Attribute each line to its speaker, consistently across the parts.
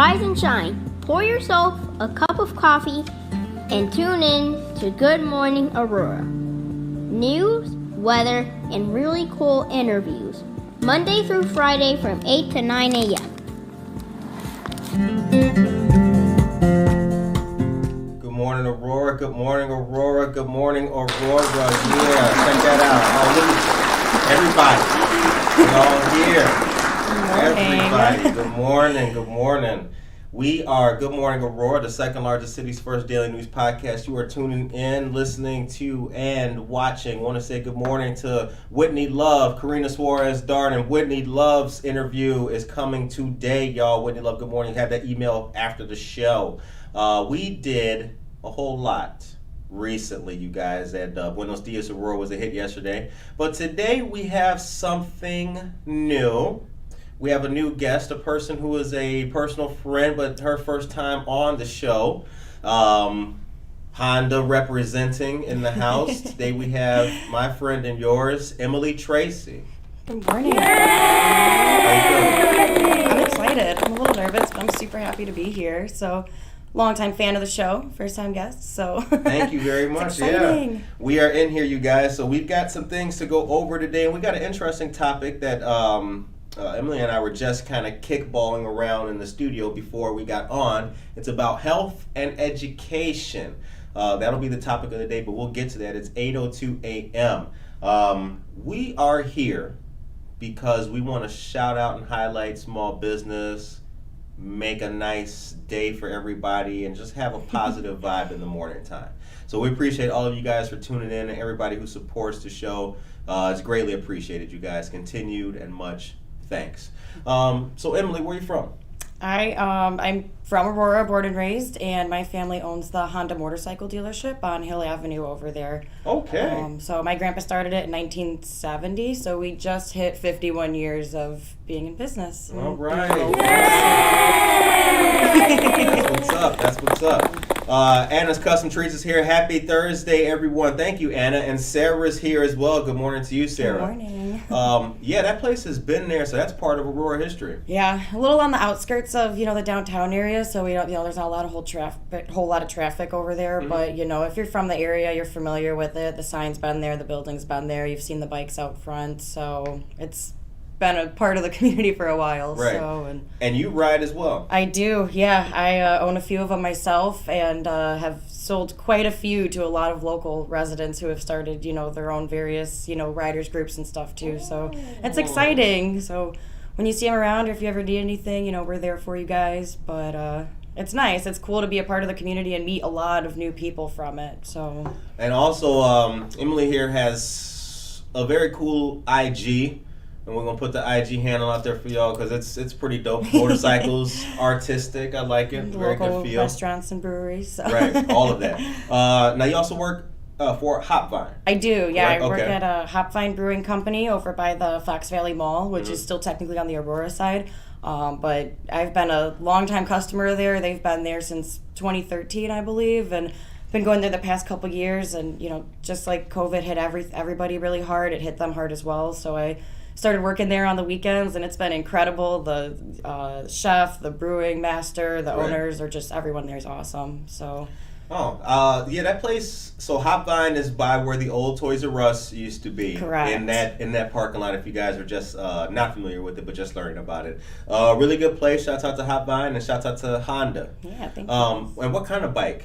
Speaker 1: rise and shine. Pour yourself a cup of coffee and tune in to Good Morning Aurora. News, weather, and really cool interviews. Monday through Friday from 8 to 9 a.m.
Speaker 2: Good morning, Aurora. Good morning, Aurora. Good morning, Aurora. Yeah, check that out. Oh, look. Everybody. We're all here. Everybody. Good morning. Good morning. We are Good Morning Aurora, the second largest city's first daily news podcast. You are tuning in, listening to, and watching. I want to say good morning to Whitney Love, Karina Suarez-Darden. Whitney Love's interview is coming today, y'all. Whitney Love, good morning. You had that email after the show. We did a whole lot recently, you guys, and Buenos Dias Aurora was a hit yesterday. But today we have something new. We have a new guest, a person who is a personal friend, but her first time on the show. Honda representing in the house. Today we have my friend and yours, Emily Tracy.
Speaker 3: Good morning.
Speaker 2: How you doing?
Speaker 3: I'm excited. I'm a little nervous, but I'm super happy to be here. So, longtime fan of the show, first time guest. So
Speaker 2: thank you very much.
Speaker 3: Exciting.
Speaker 2: Yeah, we are in here, you guys. So we've got some things to go over today, and we got an interesting topic that Emily and I were just kind of kickballing around in the studio before we got on. It's about health and education. That'll be the topic of the day, but we'll get to that. It's 8:02 a.m. We are here because we want to shout out and highlight small business, make a nice day for everybody, and just have a positive vibe in the morning time. So we appreciate all of you guys for tuning in, and everybody who supports the show. It's greatly appreciated, you guys. Continued and much thanks. So Emily, where are you from?
Speaker 3: I'm from Aurora, born and raised, and my family owns the Honda motorcycle dealership on Hill Avenue over there.
Speaker 2: Okay.
Speaker 3: So my grandpa started it in 1970, so we just hit 51 years of being in business.
Speaker 2: All right. That's what's up. That's what's up. Anna's Custom Treats is here. Happy Thursday, everyone. Thank you, Anna. And Sarah's here as well. Good morning to you, Sarah.
Speaker 3: Good morning.
Speaker 2: Yeah, that place has been there, so that's part of Aurora history.
Speaker 3: Yeah, a little on the outskirts of, the downtown area, so we don't, there's not a lot of whole lot of traffic over there,
Speaker 2: Mm-hmm.
Speaker 3: but, if you're from the area, you're familiar with it. The sign's been there, the building's been there, you've seen the bikes out front, so it's been a part of the community for a while.
Speaker 2: Right.
Speaker 3: So,
Speaker 2: and you ride as well.
Speaker 3: I do, yeah. I own a few of them myself and have sold quite a few to a lot of local residents who have started, their own various, riders groups and stuff too. So it's exciting. So when you see them around, or if you ever need anything, we're there for you guys. But it's nice. It's cool to be a part of the community and meet a lot of new people from it. So.
Speaker 2: And also, Emily here has a very cool IG. And we're going to put the IG handle out there for y'all because it's pretty dope. Motorcycles, artistic. I like it. Very
Speaker 3: local
Speaker 2: good feel.
Speaker 3: Restaurants and breweries. So.
Speaker 2: Right, all of that. Now, you also work for Hopvine.
Speaker 3: I do, yeah.
Speaker 2: Right?
Speaker 3: I work
Speaker 2: Okay.
Speaker 3: at a Hopvine Brewing Company over by the Fox Valley Mall, which is still technically on the Aurora side. But I've been a longtime customer there. They've been there since 2013, I believe, and been going there the past couple years. And, just like COVID hit everybody really hard, it hit them hard as well. So I started working there on the weekends, and it's been incredible. The chef, the brewing master, the owners are just, everyone there is awesome. So.
Speaker 2: Yeah, that place. So Hopvine is by where the old Toys R Us used to be.
Speaker 3: Correct.
Speaker 2: In that parking lot. If you guys are just not familiar with it, but just learning about it, really good place. Shouts out to Hopvine and shouts out to Honda.
Speaker 3: Yeah, thank you.
Speaker 2: And what kind of bike?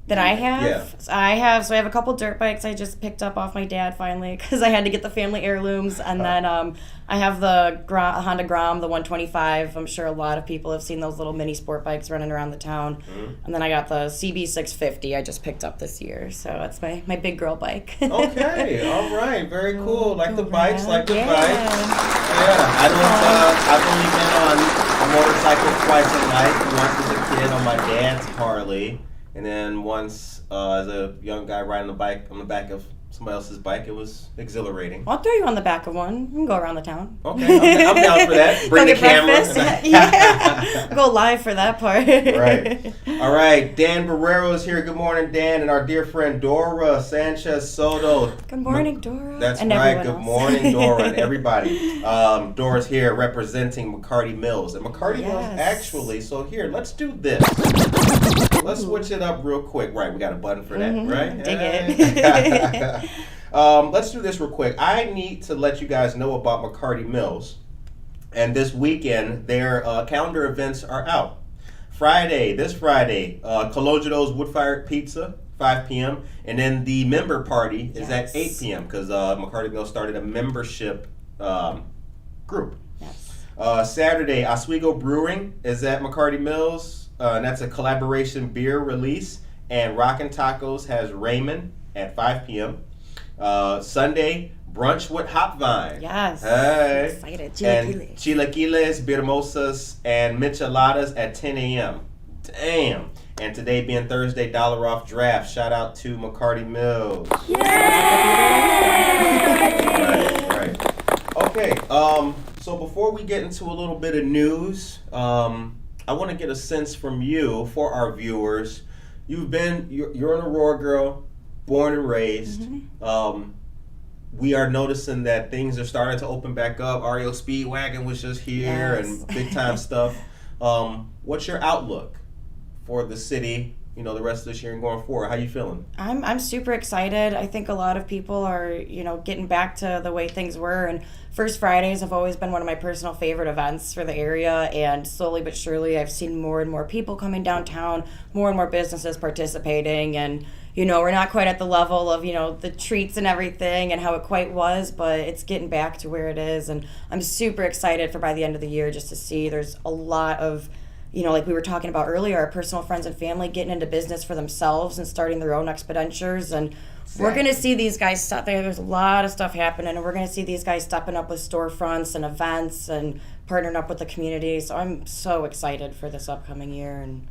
Speaker 3: That I have?
Speaker 2: Yeah.
Speaker 3: I have a couple dirt bikes I just picked up off my dad finally because I had to get the family heirlooms. And then I have the Honda Grom, the 125. I'm sure a lot of people have seen those little mini sport bikes running around the town. Mm-hmm. And then I got the CB650 I just picked up this year. So that's my big girl bike.
Speaker 2: Okay, all right, very cool. Like the
Speaker 3: Cool,
Speaker 2: bikes,
Speaker 3: man.
Speaker 2: like the
Speaker 3: Yeah.
Speaker 2: bikes. Yeah, I've only been on a motorcycle twice in life. Once as a kid on my dad's Harley. And then once as a young guy riding a bike on the back of somebody else's bike. It was exhilarating.
Speaker 3: I'll throw you on the back of one. We can go around the town.
Speaker 2: Okay, I'm down for that. Bring the camera.
Speaker 3: Yeah, go live for that part.
Speaker 2: Right. All right, Dan Barrero is here. Good morning, Dan, and our dear friend Dora Sanchez Soto.
Speaker 3: Good morning, Dora.
Speaker 2: That's
Speaker 3: and
Speaker 2: right. Good
Speaker 3: else.
Speaker 2: morning, Dora, and everybody. Dora's here representing McCarty Mills, and McCarty Mills actually. So here, let's do this. Let's switch it up real quick. Right, we got a button for that, right?
Speaker 3: Dig it.
Speaker 2: Let's do this real quick. I need to let you guys know about McCarty Mills. And this weekend, their calendar events are out. This Friday, Cologio's Wood-Fired Pizza, 5 p.m. And then the member party is at 8 p.m. because McCarty Mills started a membership group.
Speaker 3: Yes.
Speaker 2: Saturday, Oswego Brewing is at McCarty Mills. And that's a collaboration beer release. And Rockin' Tacos has Raymond at 5 p.m. Sunday, Brunch with Hopvine.
Speaker 3: Yes.
Speaker 2: Hey.
Speaker 3: Excited.
Speaker 2: And chilaquiles, birmosas, and micheladas at 10 a.m. Damn. And today being Thursday, $1 off draft. Shout out to McCarty Mills.
Speaker 3: Yay!
Speaker 2: Right. Okay. So before we get into a little bit of news, I want to get a sense from you for our viewers. You're an Aurora girl, born and raised. Mm-hmm. We are noticing that things are starting to open back up. REO Speedwagon was just here and big time stuff. What's your outlook for the city, the rest of this year and going forward? How you feeling?
Speaker 3: I'm super excited. I think a lot of people are, getting back to the way things were. And First Fridays have always been one of my personal favorite events for the area. And slowly but surely, I've seen more and more people coming downtown, more and more businesses participating. And, we're not quite at the level of, the treats and everything and how it quite was, but it's getting back to where it is. And I'm super excited for by the end of the year just to see there's a lot of, like we were talking about earlier, our personal friends and family getting into business for themselves and starting their own expenditures. And we're going to see these guys there's a lot of stuff happening, and we're going to see these guys stepping up with storefronts and events and partnering up with the community. So I'm so excited for this upcoming year. And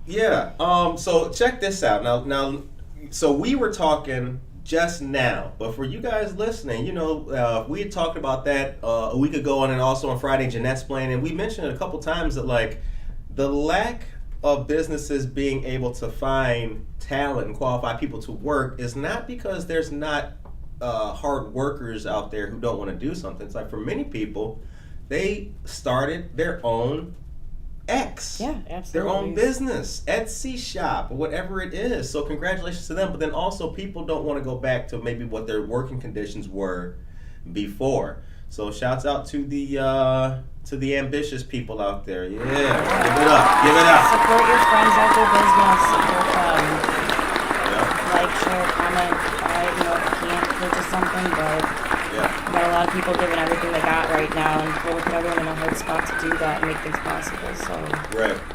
Speaker 2: so check this out. Now, so we were talking just now, but for you guys listening, we had talked about that a week ago, and then also on Friday, Jeanette's playing, and we mentioned it a couple times that the lack of businesses being able to find talent and qualified people to work is not because there's not hard workers out there who don't want to do something. It's for many people, they started their own their own business, Etsy shop, or whatever it is. So congratulations to them. But then also people don't want to go back to maybe what their working conditions were before. So shouts out to the ambitious people out there. Yeah, give it up.
Speaker 3: Support your friends at their business. Support them. Like, share, comment. If you can't purchase something, but we got a lot of people giving everything they got right now, and we're looking at everyone in a hard spot to do that and make things possible. So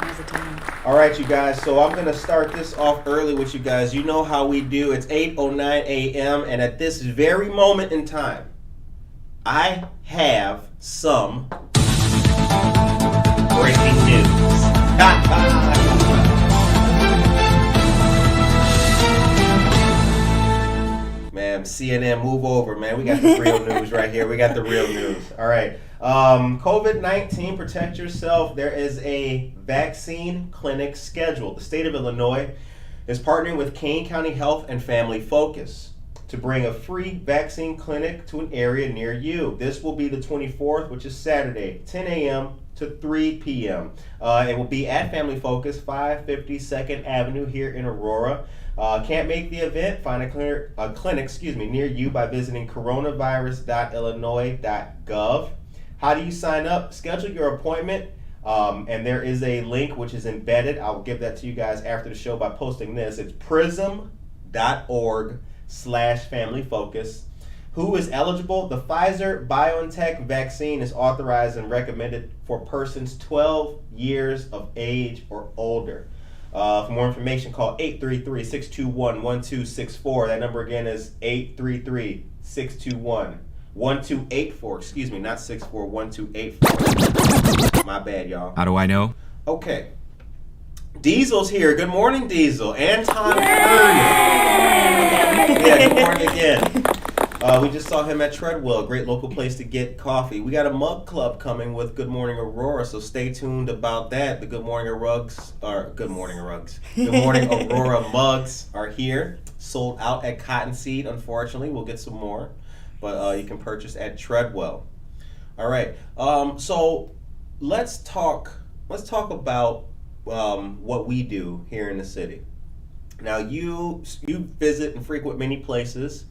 Speaker 3: now's the time.
Speaker 2: All right, you guys. So I'm gonna start this off early with you guys. You know how we do. It's 8:09 a.m. and at this very moment in time, I have some breaking news. Man, CNN, move over, man. We got the real news right here. We got the real news. All right. COVID-19, protect yourself. There is a vaccine clinic scheduled. The state of Illinois is partnering with Kane County Health and Family Focus to bring a free vaccine clinic to an area near you. This will be the 24th, which is Saturday, 10 a.m. to 3 p.m. It will be at Family Focus, 550 2nd Avenue here in Aurora. Can't make the event? Find a clinic near you by visiting coronavirus.illinois.gov. How do you sign up? Schedule your appointment, and there is a link which is embedded. I'll give that to you guys after the show by posting this. It's prism.org/familyfocus. Who is eligible? The Pfizer-BioNTech vaccine is authorized and recommended for persons 12 years of age or older. For more information, call 833-621-1264. That number again is 833-621-1284. Excuse me, not 64, 1284. My bad, y'all.
Speaker 4: How do I know?
Speaker 2: Okay. Diesel's here. Good morning, Diesel. Anton Ernie. Yeah, good morning again. We just saw him at Treadwell, a great local place to get coffee. We got a mug club coming with Good Morning Aurora, so stay tuned about that. The Good Morning Good Morning Aurora mugs are here. Sold out at Cottonseed, unfortunately. We'll get some more, but you can purchase at Treadwell. All right. So let's talk about what we do here in the city. Now you visit and frequent many places.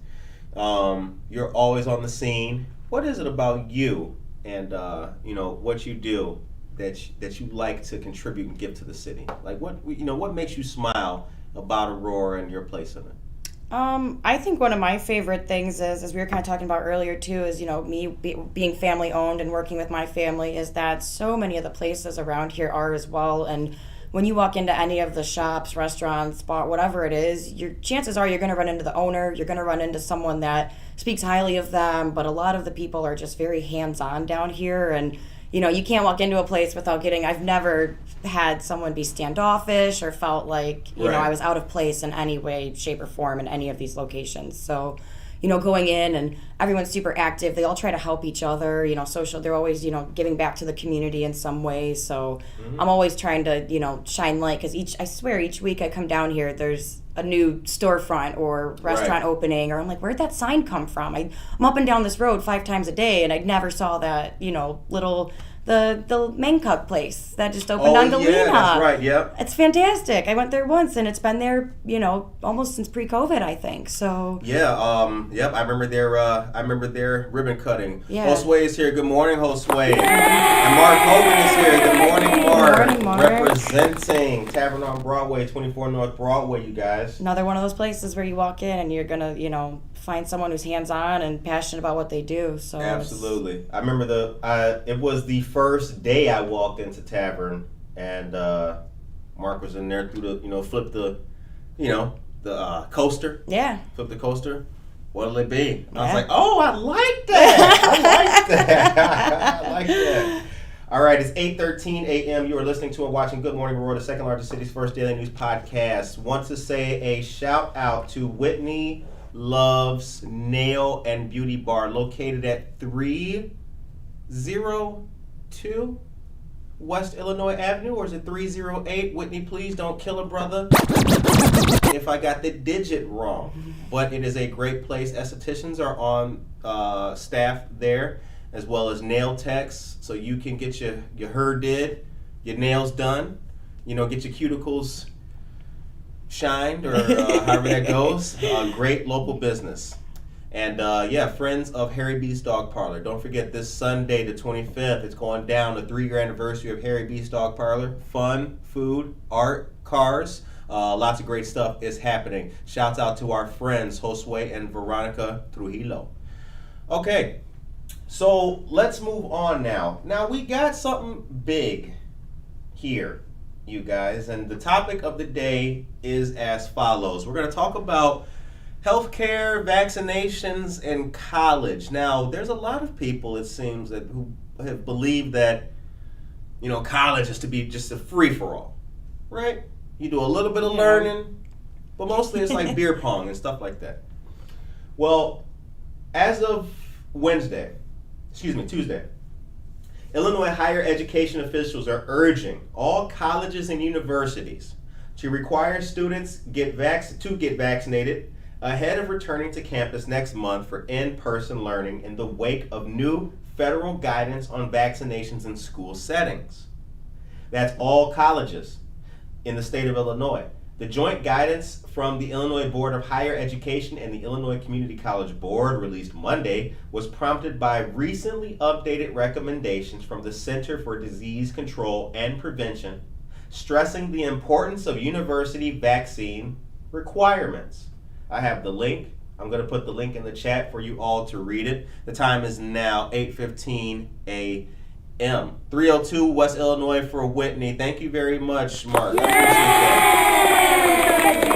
Speaker 2: You're always on the scene. What is it about you and what you do that you like to contribute and give to the city? Like what makes you smile about Aurora and your place in it?
Speaker 3: I think one of my favorite things is, as we were kind of talking about earlier too, is me being family owned and working with my family, is that so many of the places around here are as well. And when you walk into any of the shops, restaurants, bar, whatever it is, your chances are you're going to run into the owner, you're going to run into someone that speaks highly of them, but a lot of the people are just very hands-on down here. And you can't walk into a place without I've never had someone be standoffish or felt like I was out of place in any way, shape, or form in any of these locations. So going in, and everyone's super active. They all try to help each other, social. They're always, giving back to the community in some way. So I'm always trying to, shine light, because I swear each week I come down here, there's a new storefront or restaurant opening, or I'm like, where'd that sign come from? I'm up and down this road 5 times a day, and I never saw that, little... The Mangkok place that just opened on Galena.
Speaker 2: Yeah, that's right, yep.
Speaker 3: It's fantastic. I went there once, and it's been there, almost since pre-COVID, I think. So
Speaker 2: yeah, yep. I remember their ribbon cutting.
Speaker 3: Yeah.
Speaker 2: Josue is here. Good morning, Josue. And Mark Hogan is here. Good morning, Mark.
Speaker 3: Good morning, Mark.
Speaker 2: Representing Tavern on Broadway, 24 North Broadway, you guys.
Speaker 3: Another one of those places where you walk in and you're gonna, find someone who's hands-on and passionate about what they do. So
Speaker 2: absolutely. I remember it was the first day I walked into Tavern, and Mark was in there through the flip the coaster.
Speaker 3: Yeah.
Speaker 2: Flip the coaster. What'll it be? And I was like, oh, I like that. I like that. All right, it's 8:13 a.m. You are listening to and watching Good Morning Aurora, the second largest city's first daily news podcast. Want to say a shout out to Whitney Love's Nail and Beauty Bar, located at 302 West Illinois Avenue, or is it 308? Whitney, please don't kill a brother if I got the digit wrong. But it is a great place. Estheticians are on staff there, as well as nail techs, so you can get your hair did, your nails done, get your cuticles shined, or however that goes. Great local business. And friends of Harry B's Dog Parlor. Don't forget, this Sunday, the 25th, it's going down, the 3-year anniversary of Harry B's Dog Parlor. Fun, food, art, cars, lots of great stuff is happening. Shouts out to our friends, Josue and Veronica Trujillo. Okay, so let's move on now. Now, we got something big here, you guys, and the topic of the day is as follows. We're going to talk about healthcare, vaccinations, and college. Now, there's a lot of people, it seems, who have believed that, college is to be just a free-for-all, right? You do a little bit of learning, but mostly it's like beer pong and stuff like that. Well, as of Tuesday, Illinois higher education officials are urging all colleges and universities to require students to get vaccinated ahead of returning to campus next month for in-person learning in the wake of new federal guidance on vaccinations in school settings. That's all colleges in the state of Illinois. The joint guidance from the Illinois Board of Higher Education and the Illinois Community College Board, released Monday, was prompted by recently updated recommendations from the Center for Disease Control and Prevention, stressing the importance of university vaccine requirements. I have the link. I'm going to put the link in the chat for you all to read it. The time is now 8:15 a.m. 302 West Illinois for Whitney. Thank you very much, Mark. I appreciate that.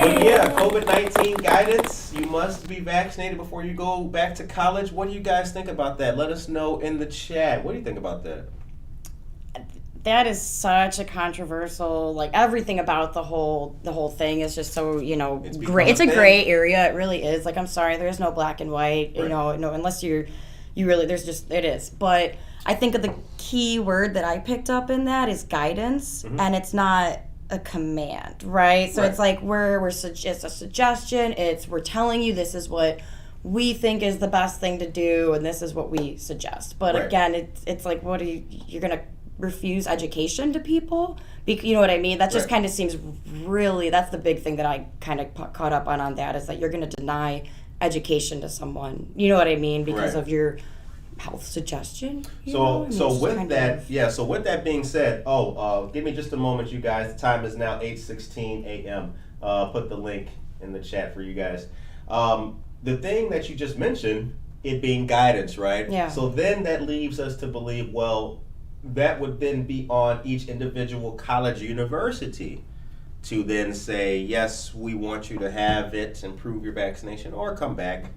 Speaker 2: But yeah, COVID-19 guidance. You must be vaccinated before you go back to college. What do you guys think about that? Let us know in the chat. What do you think about that?
Speaker 3: That is such a controversial, like everything about the whole thing is just so, gray. It's a gray area. It really is. Like, I'm sorry, there is no black and white,
Speaker 2: Right.
Speaker 3: no, unless you really, it is. But I think the key word that I picked up in that is guidance, and it's not a command, right? So it's like it's a suggestion. We're telling you this is what we think is the best thing to do, and this is what we suggest. But again, it's like, what are you're gonna refuse education to people? You know what I mean? That just kind of seems really, that's the big thing that I kind of caught up on that, is that you're going to deny education to someone. You know what I mean? Because of your health suggestion.
Speaker 2: So with that being said, give me just a moment, you guys. The time is now 8:16 a.m. Put the link in the chat for you guys. The thing that you just mentioned, it being guidance, right?
Speaker 3: Yeah.
Speaker 2: So then that leaves us to believe, well, that would then be on each individual college or university to then say, yes, we want you to have it and prove your vaccination, or come back,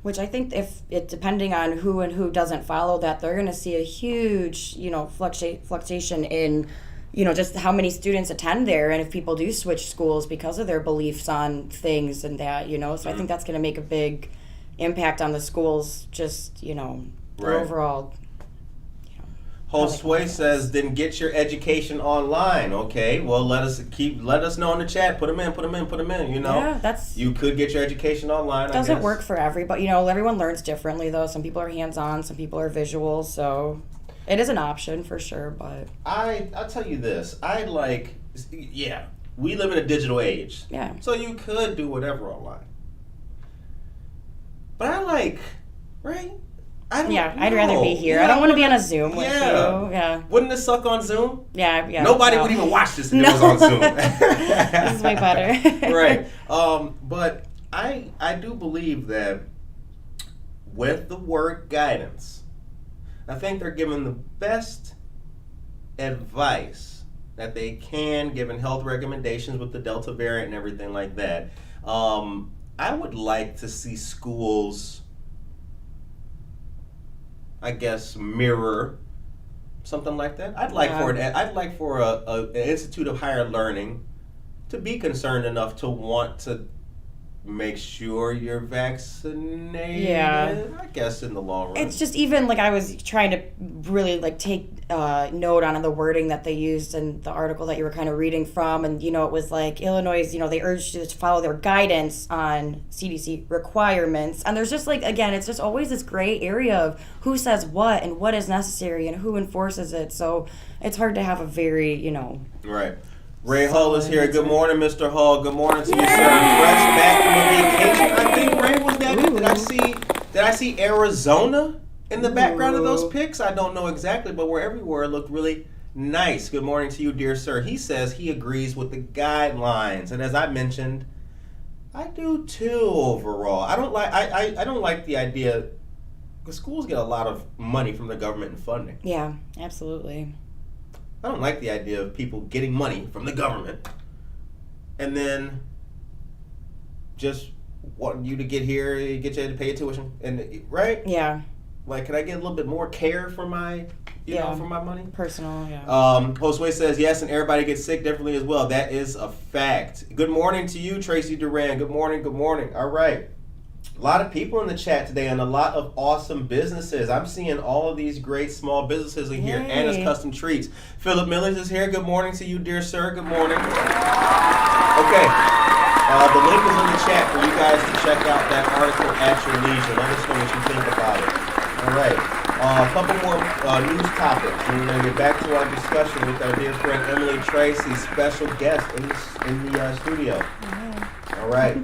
Speaker 3: Which I think depending on who doesn't follow that, they're going to see a huge, fluctuation in, just how many students attend there, and if people do switch schools because of their beliefs on things and that, So I think that's going to make a big impact on the schools, just, their overall.
Speaker 2: Josue says, then get your education online. Okay, well, let us know in the chat. Put them in.
Speaker 3: Yeah,
Speaker 2: you could get your education online.
Speaker 3: It doesn't work for everybody. Everyone learns differently, though. Some people are hands-on, some people are visual. So it is an option for sure. But
Speaker 2: I'll tell you this. We live in a digital age.
Speaker 3: Yeah.
Speaker 2: So you could do whatever online. But right?
Speaker 3: I'd rather be here. I don't want to be on a Zoom with you. Yeah.
Speaker 2: Wouldn't it suck on Zoom?
Speaker 3: Yeah.
Speaker 2: Nobody would even watch this if it was on Zoom.
Speaker 3: This is way better.
Speaker 2: Right. But I do believe that with the word guidance, I think they're giving the best advice that they can, given health recommendations with the Delta variant and everything like that. I would like to see schools, I guess, mirror something like that. I'd like for an Institute of Higher Learning to be concerned enough to want to make sure you're vaccinated.
Speaker 3: Yeah.
Speaker 2: I guess in the long run.
Speaker 3: It's just, even like, I was trying to really take note on the wording that they used in the article that you were kind of reading from, and it was like Illinois, they urged you to follow their guidance on CDC requirements, and there's just again, it's just always this gray area of who says what and what is necessary and who enforces it. So it's hard to have a very
Speaker 2: Right. Ray Hull is here. Good morning, Mr. Hull. Good morning to you, sir. Fresh back from a vacation. I think Ray was that good. Did I see Arizona in the background of those pics? I don't know exactly, but everywhere it looked really nice. Good morning to you, dear sir. He says he agrees with the guidelines, and as I mentioned, I do too. Overall, I don't like the idea. The schools get a lot of money from the government and funding.
Speaker 3: Yeah, absolutely.
Speaker 2: I don't like the idea of people getting money from the government and then just wanting you to get here, get you to pay your tuition, and right?
Speaker 3: Yeah.
Speaker 2: Like, can I get a little bit more care for my, for my money?
Speaker 3: Personal, yeah.
Speaker 2: Josue says yes, and everybody gets sick differently as well. That is a fact. Good morning to you, Tracy Duran. Good morning. All right. A lot of people in the chat today and a lot of awesome businesses. I'm seeing all of these great small businesses in here. Anna's Custom Treats. Philip Millers is here. Good morning to you, dear sir. Good morning. Okay. The link is in the chat for you guys to check out that article at your leisure. Let us know what you think about it. All right. A couple more news topics. We're going to get back to our discussion with our dear friend Emily Tracy, special guest in the studio. All right.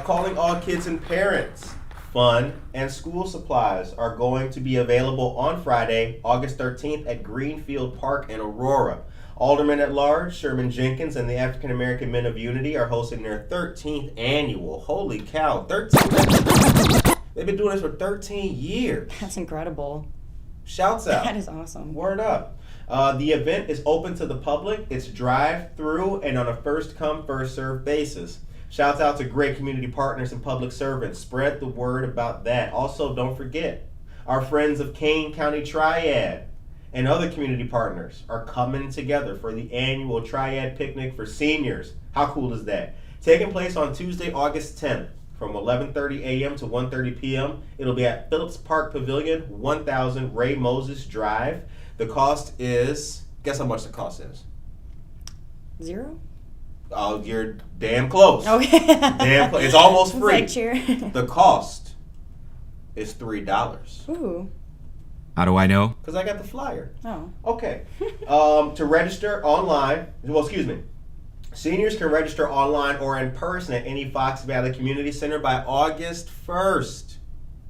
Speaker 2: Calling all kids and parents. Fun and school supplies are going to be available on Friday, August 13th at Greenfield Park in Aurora. Alderman at Large, Sherman Jenkins, and the African American Men of Unity are hosting their 13th annual. Holy cow, 13. They've been doing this for 13 years.
Speaker 3: That's incredible.
Speaker 2: Shouts out.
Speaker 3: That is awesome.
Speaker 2: Word up. The event is open to the public. It's drive-through and on a first-come, first-served basis. Shouts out to great community partners and public servants. Spread the word about that. Also, don't forget, our friends of Kane County Triad and other community partners are coming together for the annual Triad Picnic for seniors. How cool is that? Taking place on Tuesday, August 10th from 11:30 a.m. to 1:30 p.m. It'll be at Phillips Park Pavilion, 1000 Ray Moses Drive. The cost is, guess how much the cost is?
Speaker 3: $0?
Speaker 2: Oh, you're damn close.
Speaker 3: Okay.
Speaker 2: Damn close. It's almost free.
Speaker 3: Like
Speaker 2: The cost is $3.
Speaker 3: Ooh.
Speaker 4: How do I know?
Speaker 2: Because I got the flyer.
Speaker 3: Oh.
Speaker 2: Okay. To register online, seniors can register online or in person at any Fox Valley Community Center by August 1st.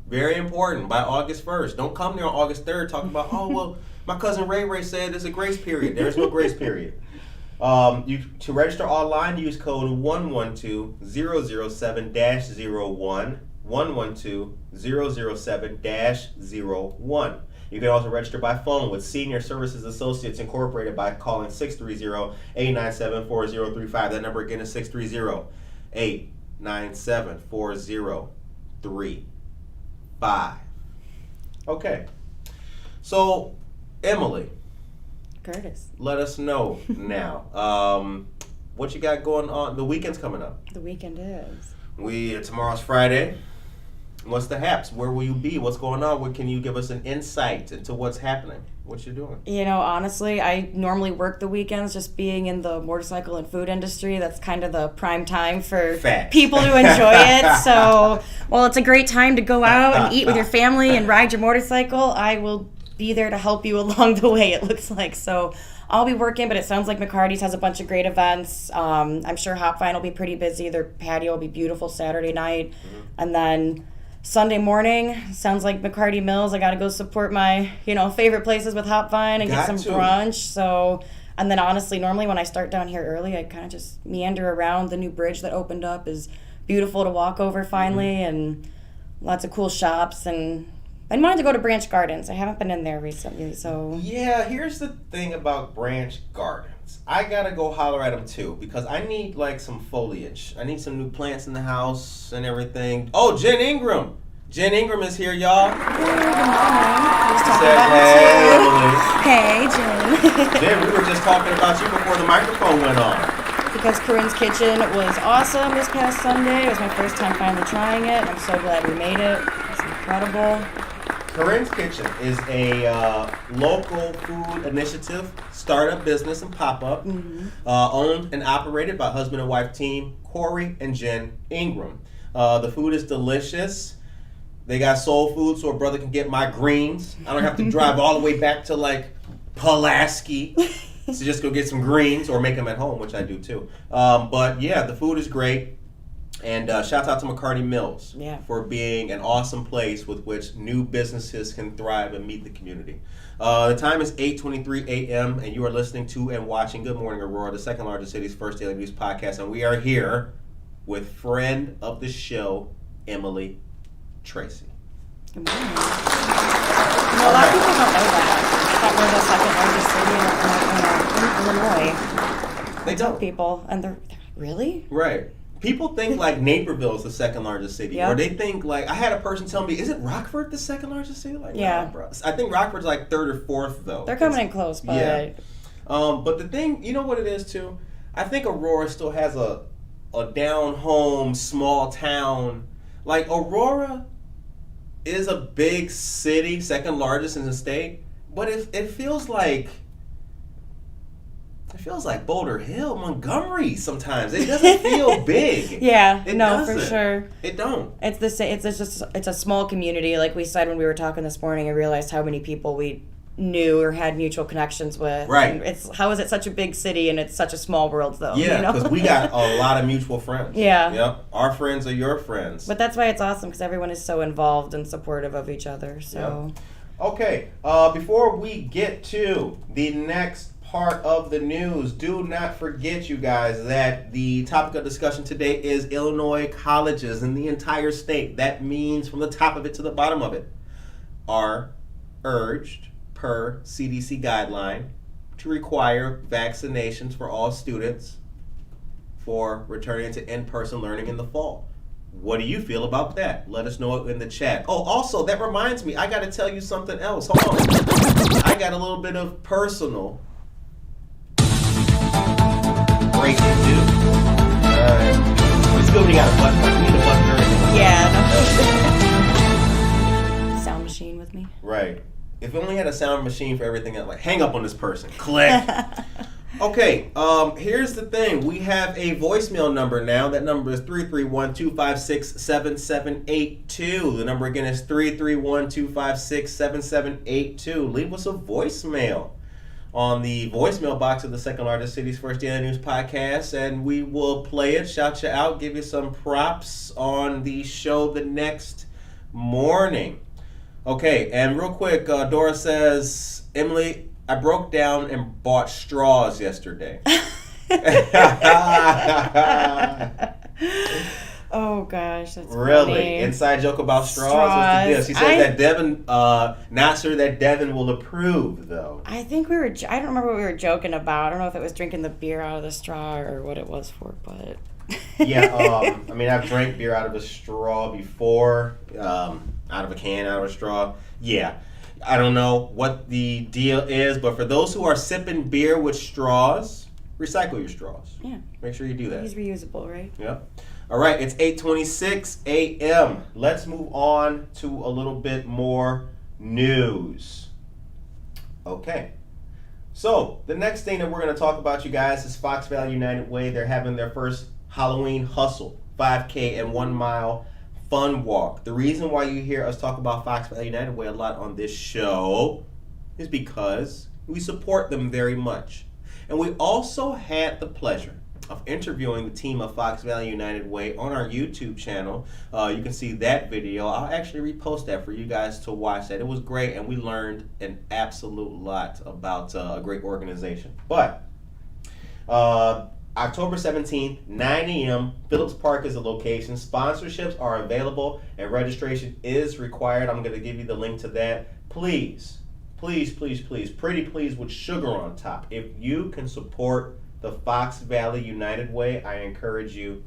Speaker 2: Very important, by August 1st. Don't come there on August 3rd talking about, oh, well, my cousin Ray said there's a grace period. There's no grace period. To register online, use code 112-007-01, 112-007-01. You can also register by phone with Senior Services Associates Incorporated by calling 630-897-4035. That number again is 630-897-4035. Okay. So, Emily.
Speaker 3: Curtis.
Speaker 2: Let us know now. What you got going on? The weekend's coming up.
Speaker 3: The weekend is.
Speaker 2: Tomorrow's Friday. What's the haps? Where will you be? What's going on? What can you give us an insight into what's happening? What you doing?
Speaker 3: You know, honestly, I normally work the weekends. Just being in the motorcycle and food industry, that's kind of the prime time for people to enjoy it. So, well, it's a great time to go out and eat with your family and ride your motorcycle. I will be there to help you along the way, it looks like. So I'll be working, but it sounds like McCarty's has a bunch of great events. I'm sure Hop Vine will be pretty busy. Their patio will be beautiful Saturday night. Mm-hmm. And then Sunday morning, sounds like McCarty Mills. I got to go support my, favorite places with Hop Vine and get some brunch. So, and then honestly, normally when I start down here early, I kind of just meander around. The new bridge that opened up is beautiful to walk over finally, and lots of cool shops. And I wanted to go to Branch Gardens. I haven't been in there recently, so.
Speaker 2: Yeah, here's the thing about Branch Gardens. I gotta go holler at them too, because I need some foliage. I need some new plants in the house and everything. Oh, Jen Ingram. Jen Ingram is here, y'all.
Speaker 3: Hey, Jen.
Speaker 2: Jen, we were just talking about you before the microphone went on.
Speaker 3: Because Corinne's Kitchen was awesome this past Sunday. It was my first time finally trying it. I'm so glad we made it. It's incredible.
Speaker 2: Corinne's Kitchen is a local food initiative, startup business and pop-up, owned and operated by husband and wife team Corey and Jen Ingram. The food is delicious. They got soul food so a brother can get my greens. I don't have to drive all the way back to Pulaski to just go get some greens or make them at home, which I do too. But yeah, the food is great. And shout out to McCarty Mills for being an awesome place with which new businesses can thrive and meet the community. The time is 8:23 a.m. and you are listening to and watching Good Morning Aurora, the second largest city's first daily news podcast. And we are here with friend of the show, Emily Tracy.
Speaker 3: Good morning. A lot of people don't know that. That we're the second largest city in Illinois.
Speaker 2: They don't.
Speaker 3: People, and they're really?
Speaker 2: Right. People think Naperville is the second largest city, or they think I had a person tell me, "Isn't Rockford the second largest city?"
Speaker 3: Yeah,
Speaker 2: nah, bro. I think Rockford's third or fourth though.
Speaker 3: They're coming in close, but
Speaker 2: but the thing, you know what it is too. I think Aurora still has a down home small town. Aurora is a big city, second largest in the state, but it feels like. It feels like Boulder Hill, Montgomery sometimes. It doesn't feel big.
Speaker 3: Yeah,
Speaker 2: it
Speaker 3: no,
Speaker 2: doesn't.
Speaker 3: for sure.
Speaker 2: It don't.
Speaker 3: It's the same. It's a small community. Like we said when we were talking this morning, I realized how many people we knew or had mutual connections with.
Speaker 2: Right.
Speaker 3: And how is it such a big city and it's such a small world though?
Speaker 2: Yeah, because we got a lot of mutual friends.
Speaker 3: Yeah.
Speaker 2: Yep. Our friends are your friends.
Speaker 3: But that's why it's awesome because everyone is so involved and supportive of each other. So.
Speaker 2: Yep. Okay. Before we get to the next part of the news, do not forget, you guys, that the topic of discussion today is Illinois colleges in the entire state. That means from the top of it to the bottom of it are urged, per CDC guideline, to require vaccinations for all students for returning to in-person learning in the fall. What do you feel about that? Let us know in the chat. Oh, also, that reminds me, I got to tell you something else. Hold on. I got a little bit of personal breaking news. It's good we got a button. We need a button during the
Speaker 3: Yeah. No. Sound machine with me.
Speaker 2: Right. If we only had a sound machine for everything, I'd like hang up on this person. Click. Okay, here's the thing. We have a voicemail number now. That number is 331-256-7782. The number again is 331-256-7782. Leave us a voicemail on the voicemail box of the second largest city's first daily news podcast, and we will play it, shout you out, give you some props on the show the next morning. Okay, and real quick, Dora says, Emily, I broke down and bought straws yesterday.
Speaker 3: Oh gosh, that's
Speaker 2: really
Speaker 3: funny.
Speaker 2: Inside joke about straws. What's the deal? She says that Devin, not sure that Devin will approve though.
Speaker 3: I think we were. I don't remember what we were joking about. I don't know if it was drinking the beer out of the straw or what it was for, but.
Speaker 2: Yeah, I mean, I've drank beer out of a straw before, out of a can, out of a straw. Yeah. I don't know what the deal is, but for those who are sipping beer with straws, recycle your straws.
Speaker 3: Yeah.
Speaker 2: Make sure you do that.
Speaker 3: He's reusable, right?
Speaker 2: Yep. All right, it's 8:26 a.m. Let's move on to a little bit more news. Okay. So, the next thing that we're going to talk about, you guys, is Fox Valley United Way. They're having their first Halloween hustle, 5K and 1 mile fun walk. The reason why you hear us talk about Fox Valley United Way a lot on this show is because we support them very much. And we also had the pleasure of interviewing the team of Fox Valley United Way on our YouTube channel. You can see that video. I'll actually repost that for you guys to watch that. It was great, and we learned an absolute lot about a great organization. But October 17th, 9 a.m., Phillips Park is the location. Sponsorships are available and registration is required. I'm going to give you the link to that. Please, please, please, please, pretty please with sugar on top. If you can support the Fox Valley United Way, I encourage you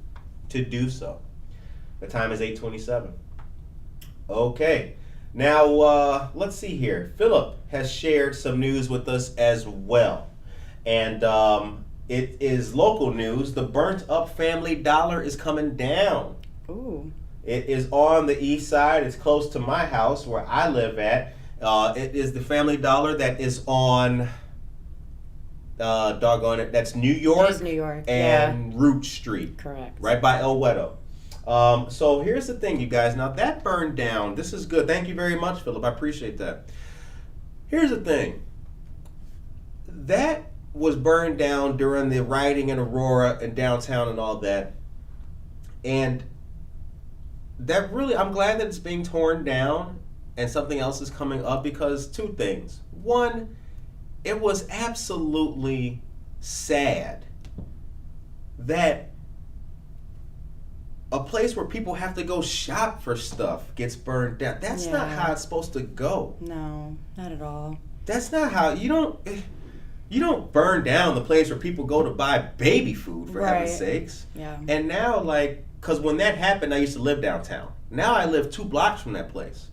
Speaker 2: to do so. The time is 8:27. Okay, now let's see here. Philip has shared some news with us as well. And it is local news. The Burnt Up Family Dollar is coming down.
Speaker 3: Ooh.
Speaker 2: It is on the east side. It's close to my house where I live at. It is the Family Dollar that is on, doggone it, that's New York.
Speaker 3: It is New York,
Speaker 2: and Root Street.
Speaker 3: Correct.
Speaker 2: Right by El Wedo. So here's the thing, you guys. Now that burned down. This is good. Thank you very much, Philip. I appreciate that. Here's the thing. That was burned down during the rioting in Aurora and downtown and all that. And that really, I'm glad that it's being torn down and something else is coming up because two things. One, it was absolutely sad that a place where people have to go shop for stuff gets burned down. That's not how it's supposed to go.
Speaker 3: No, not at all.
Speaker 2: That's not how, you don't burn down the place where people go to buy baby food, for heaven's sakes.
Speaker 3: Yeah.
Speaker 2: And now, because when that happened, I used to live downtown. Now I live 2 blocks from that place.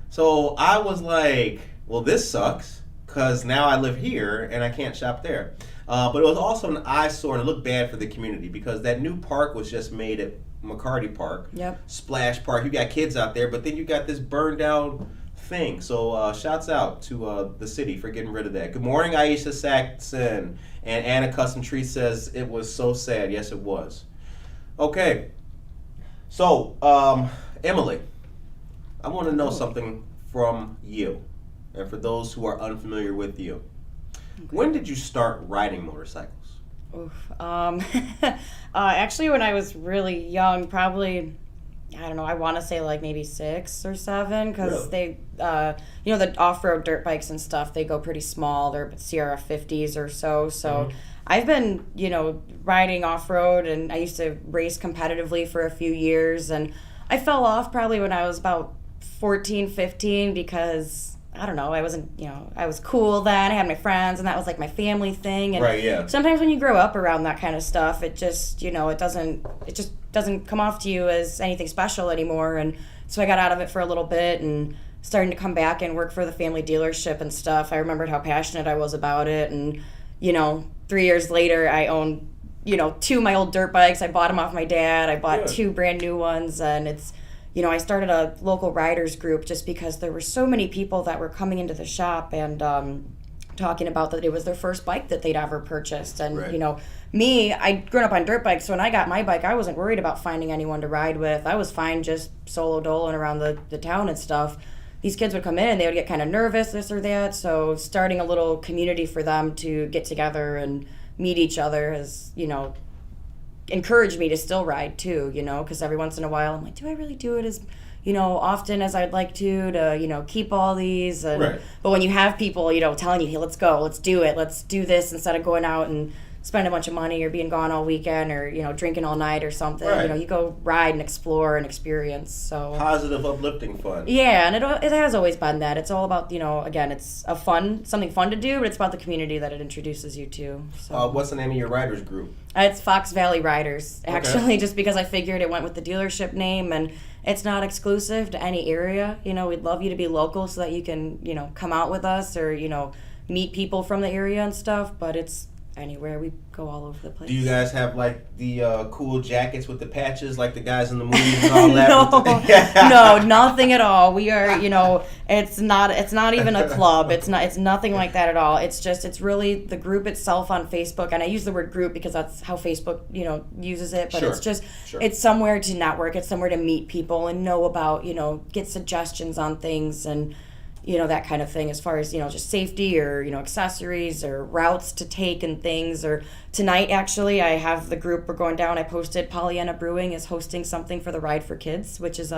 Speaker 2: So I was like, well, this sucks, because now I live here and I can't shop there. But it was also an eyesore and it looked bad for the community because that new park was just made at McCarty Park.
Speaker 3: Yep. Splash
Speaker 2: Park. You got kids out there, but then you got this burned down thing. So shouts out to the city for getting rid of that. Good morning, Aisha Saxon. And Anna Custom Tree says it was so sad. Yes, it was. Okay. So, Emily, I want to know something from you. And for those who are unfamiliar with you. Okay. When did you start riding motorcycles?
Speaker 3: Oof. Actually, when I was really young, probably, I don't know, I want to say like maybe 6 or 7, because they, the off-road dirt bikes and stuff, they go pretty small. They're Sierra 50s or so. So I've been, riding off-road, and I used to race competitively for a few years, and I fell off probably when I was about 14, 15, because I don't know, I wasn't, I was cool then. I had my friends, and that was like my family thing. And
Speaker 2: right, yeah.
Speaker 3: sometimes when you grow up around that kind of stuff, it just, it just doesn't come off to you as anything special anymore. And so I got out of it for a little bit and starting to come back and work for the family dealership and stuff. I remembered how passionate I was about it. And, 3 years later, I own, 2 of my old dirt bikes. I bought them off my dad. I bought 2 brand new ones, and it's, I started a local riders group just because there were so many people that were coming into the shop and talking about that it was their first bike that they'd ever purchased. And, me, I'd grown up on dirt bikes, so when I got my bike, I wasn't worried about finding anyone to ride with. I was fine just solo doling around the town and stuff. These kids would come in and they would get kind of nervous, this or that, so starting a little community for them to get together and meet each other has, encouraged me to still ride too, because every once in a while I'm like, do I really do it as, often as I'd like to, keep all these? And,
Speaker 2: right.
Speaker 3: But when you have people, telling you, hey, let's go, let's do it, let's do this instead of going out and spend a bunch of money or being gone all weekend or, drinking all night or something,
Speaker 2: right.
Speaker 3: You go ride and explore and experience. So
Speaker 2: positive, uplifting fun.
Speaker 3: Yeah, and it has always been that. It's all about, again, it's something fun to do, but it's about the community that it introduces you to. So.
Speaker 2: What's the name of your riders group?
Speaker 3: It's Fox Valley Riders, actually,
Speaker 2: okay.
Speaker 3: Just because I figured it went with the dealership name, and it's not exclusive to any area. We'd love you to be local so that you can, come out with us or, meet people from the area and stuff, but it's anywhere. We go all over the place.
Speaker 2: Do you guys have like the cool jackets with the patches like the guys in the movies and all that?
Speaker 3: No, nothing at all. We are, it's not even a club. It's nothing like that at all. It's really the group itself on Facebook, and I use the word group because that's how Facebook, uses it, but
Speaker 2: sure.
Speaker 3: It's just
Speaker 2: sure.
Speaker 3: It's somewhere to network, it's somewhere to meet people and know about, get suggestions on things and that kind of thing as far as, just safety or, accessories or routes to take and things. Or tonight, actually, I have the group we're going down. I posted Pollyanna Brewing is hosting something for the Ride for Kids, which is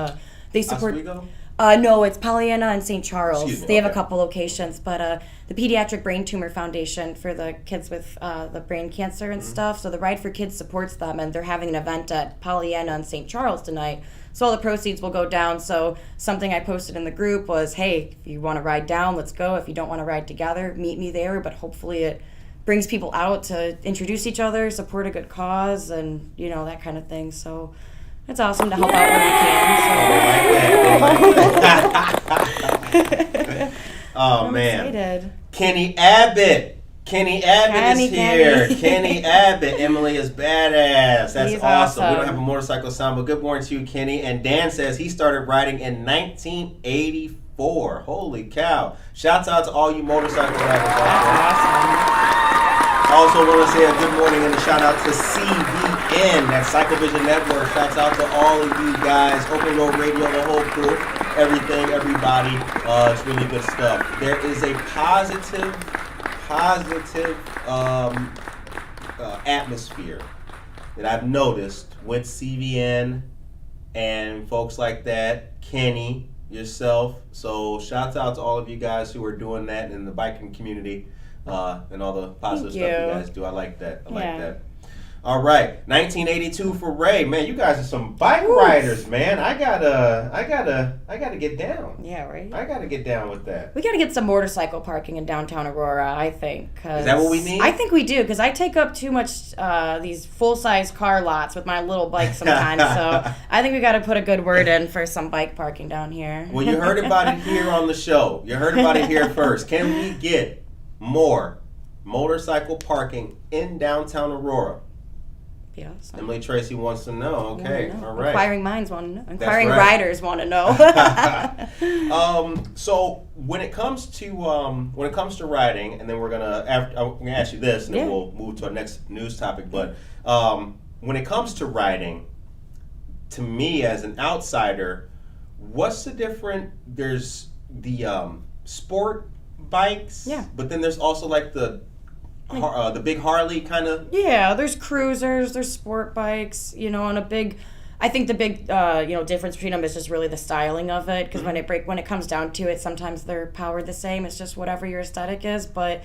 Speaker 3: they support...
Speaker 2: Oswego?
Speaker 3: No, it's Pollyanna and St. Charles.
Speaker 2: Excuse me,
Speaker 3: they have
Speaker 2: okay.
Speaker 3: a couple locations, but the Pediatric Brain Tumor Foundation for the kids with the brain cancer and stuff. So the Ride for Kids supports them, and they're having an event at Pollyanna and St. Charles tonight. So all the proceeds will go down. So something I posted in the group was, hey, if you want to ride down, let's go. If you don't want to ride together, meet me there. But hopefully it brings people out to introduce each other, support a good cause, and, that kind of thing. So it's awesome to help out when we can.
Speaker 2: Oh,
Speaker 3: I'm
Speaker 2: man.
Speaker 3: excited.
Speaker 2: Kenny Abbott is here.
Speaker 3: Kenny.
Speaker 2: Kenny Abbott. Emily is badass. That's
Speaker 3: He's
Speaker 2: awesome. We
Speaker 3: awesome.
Speaker 2: don't have a motorcycle sound, but good morning to you, Kenny. And Dan says he started riding in 1984. Holy cow. Shouts out to all you motorcycle riders out there. I also want to say a good morning and a shout out to CVN, that Cycle Vision Network. Shouts out to all of you guys, Open Road Radio, the whole crew, everything, everybody. It's really good stuff. There is a positive atmosphere that I've noticed with CVN and folks like that, Kenny, yourself. So shouts out to all of you guys who are doing that in the biking community and all the positive stuff you guys do. I like that. I like that. All right, 1982 for Ray. Man, you guys are some bike riders, man. I gotta get down.
Speaker 3: Yeah, right.
Speaker 2: I gotta get down with that.
Speaker 3: We gotta get some motorcycle parking in downtown Aurora, I think.
Speaker 2: Is that what we need?
Speaker 3: I think we do, because I take up too much these full-size car lots with my little bike sometimes. So I think we gotta put a good word in for some bike parking down here.
Speaker 2: Well, you heard about it here on the show. You heard about it here first. Can we get more motorcycle parking in downtown Aurora?
Speaker 3: Yeah, so.
Speaker 2: Emily Tracy wants to know. Okay, all right.
Speaker 3: Inquiring minds want to know.
Speaker 2: That's
Speaker 3: Inquiring
Speaker 2: right.
Speaker 3: riders want to know.
Speaker 2: So when it comes to riding, and then I'm gonna ask you this, and then we'll move to our next news topic. But when it comes to riding, to me as an outsider, what's the difference? There's the sport bikes, but then there's also like the big Harley kind of.
Speaker 3: Yeah, there's cruisers, there's sport bikes, and I think the big difference between them is just really the styling of it, because when it comes down to it, sometimes they're powered the same. It's just whatever your aesthetic is, but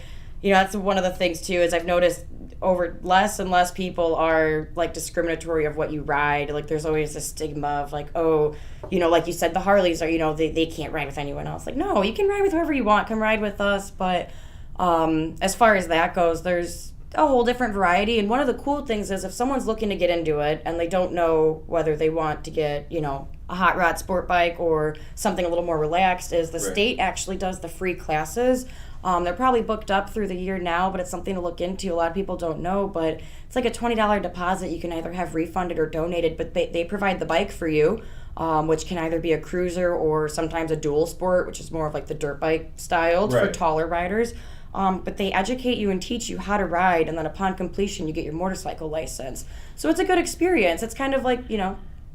Speaker 3: that's one of the things too, is I've noticed over less and less people are like discriminatory of what you ride. Like there's always a stigma of like, oh, like you said, the Harleys are, they can't ride with anyone else. Like, no, you can ride with whoever you want. Come ride with us. But as far as that goes, there's a whole different variety. And one of the cool things is if someone's looking to get into it and they don't know whether they want to get, a hot rod sport bike or something a little more relaxed, is the state actually does the free classes. They're probably booked up through the year now, but it's something to look into. A lot of people don't know, but it's like a $20 deposit. You can either have refunded or donated, but they provide the bike for you, which can either be a cruiser or sometimes a dual sport, which is more of like the dirt bike styled for taller riders. But they educate you and teach you how to ride, and then upon completion, you get your motorcycle license. So it's a good experience. It's kind of like,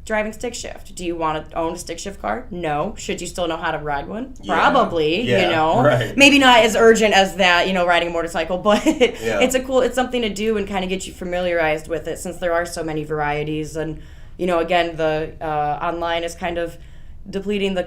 Speaker 3: driving stick shift. Do you want to own a stick shift car? No. Should you still know how to ride one? Yeah. Probably,
Speaker 2: Right.
Speaker 3: Maybe not as urgent as that, riding a motorcycle, but it's something to do and kind of get you familiarized with it, since there are so many varieties. And, again, the online is kind of depleting the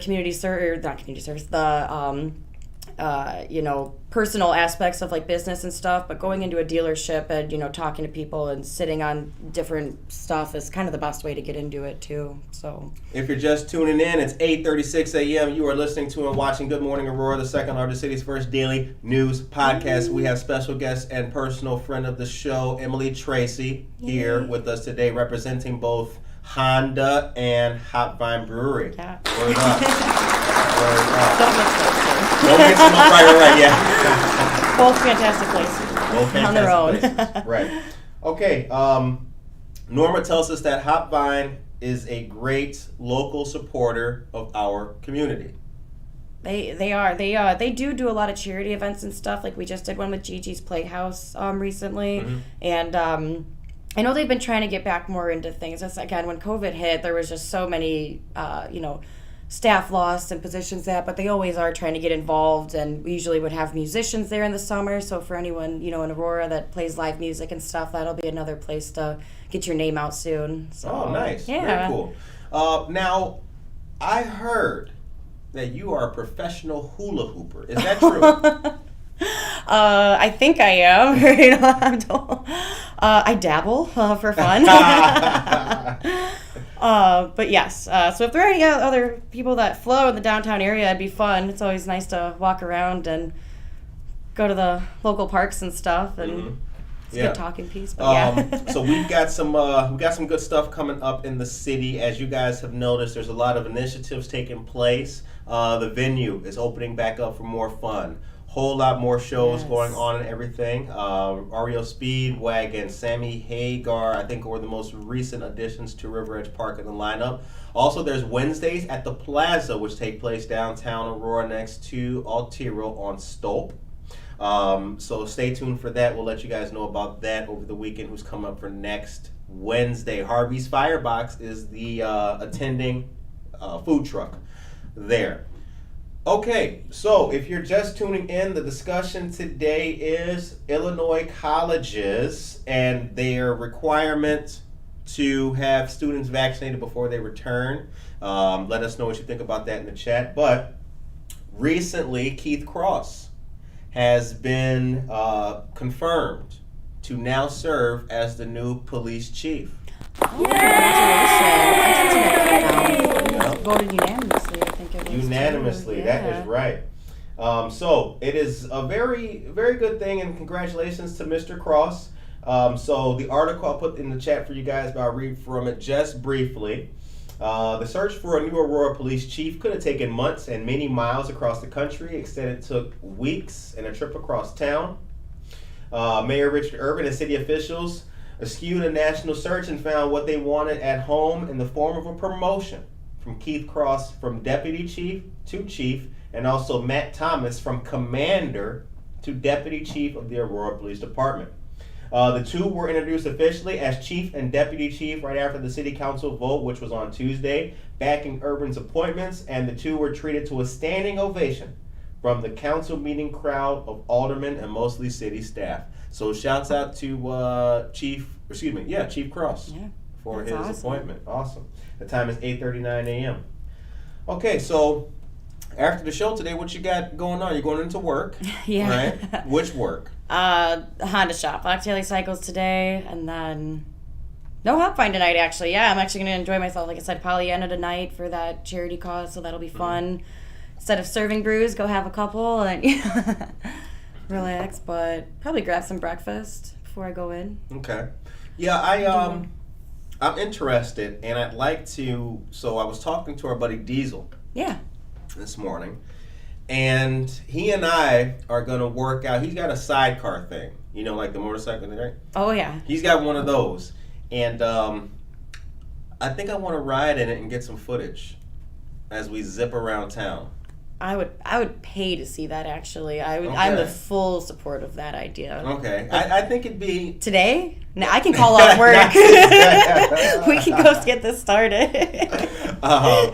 Speaker 3: personal aspects of like business and stuff, but going into a dealership and talking to people and sitting on different stuff is kind of the best way to get into it too. So
Speaker 2: if you're just tuning in, it's 8:36 a.m. You are listening to and watching Good Morning Aurora, the second largest city's first daily news podcast. We have special guest and personal friend of the show, Emily Tracy, here with us today, representing both Honda and Hop Vine Brewery.
Speaker 3: Yeah.
Speaker 2: Word up. Word up. Don't mix them up right, yeah.
Speaker 3: Both fantastic places.
Speaker 2: Both fantastic
Speaker 3: on their own.
Speaker 2: places. Right. Okay. Norma tells us that Hop Vine is a great local supporter of our community.
Speaker 3: They are. They do a lot of charity events and stuff. Like we just did one with Gigi's Playhouse recently, and I know they've been trying to get back more into things. That's, again, when COVID hit, there was just so many staff loss and positions but they always are trying to get involved, and we usually would have musicians there in the summer. So for anyone in Aurora that plays live music and stuff, that'll be another place to get your name out soon. So,
Speaker 2: oh, nice.
Speaker 3: Yeah.
Speaker 2: Very cool. Now, I heard that you are a professional hula hooper. Is that true?
Speaker 3: I think I am. I dabble for fun. But yes, so if there are any other people that flow in the downtown area, it'd be fun. It's always nice to walk around and go to the local parks and stuff, and it's a good talking piece. But
Speaker 2: so we've got some good stuff coming up in the city. As you guys have noticed, there's a lot of initiatives taking place. The venue is opening back up for more fun. Whole lot more shows going on and everything. REO Speedwagon, Sammy Hagar, I think were the most recent additions to River Edge Park in the lineup. Also, there's Wednesdays at the Plaza, which take place downtown Aurora next to Altiro on Stolp. So stay tuned for that. We'll let you guys know about that over the weekend, who's coming up for next Wednesday. Harvey's Firebox is the attending food truck there. Okay, so if you're just tuning in, the discussion today is Illinois colleges and their requirement to have students vaccinated before they return. Let us know what you think about that in the chat. But recently, Keith Cross has been confirmed to now serve as the new police chief.
Speaker 3: Voted unanimously, I think it was.
Speaker 2: Unanimously, that is right. So it is a very, very good thing, and congratulations to Mr. Cross. So the article I'll put in the chat for you guys, but I'll read from it just briefly. The search for a new Aurora police chief could have taken months and many miles across the country. Instead, it took weeks and a trip across town. Mayor Richard Urban and city officials eschewed a national search and found what they wanted at home in the form of a promotion from Keith Cross from deputy chief to chief, and also Matt Thomas from commander to deputy chief of the Aurora Police Department. The two were introduced officially as chief and deputy chief right after the city council vote, which was on Tuesday, backing Urban's appointments, and the two were treated to a standing ovation from the council meeting crowd of aldermen and mostly city staff. So shouts out to Chief Cross for his appointment. Awesome. The time is 8:39 a.m. Okay, so After the show today, what you got going on? You're going into work,
Speaker 3: Yeah.
Speaker 2: right? Which work?
Speaker 3: Honda shop. Fox Daily Cycles today, and then no Hop Find tonight, actually. Yeah, I'm actually going to enjoy myself. Like I said, Pollyanna tonight for that charity cause, so that'll be fun. Instead of serving brews, go have a couple and relax, but probably grab some breakfast before I go in.
Speaker 2: Okay. Yeah, I'm interested, and I'd like to. So I was talking to our buddy Diesel.
Speaker 3: Yeah.
Speaker 2: This morning, and he and I are gonna work out. He's got a sidecar thing, you know, like the motorcycle thing, right?
Speaker 3: Oh yeah.
Speaker 2: He's got one of those, and I think I want to ride in it and get some footage as we zip around town.
Speaker 3: I would pay to see that, actually. I'm the full support of that idea.
Speaker 2: Okay. I think it'd be...
Speaker 3: Today? No, I can call off work. We can go get this started.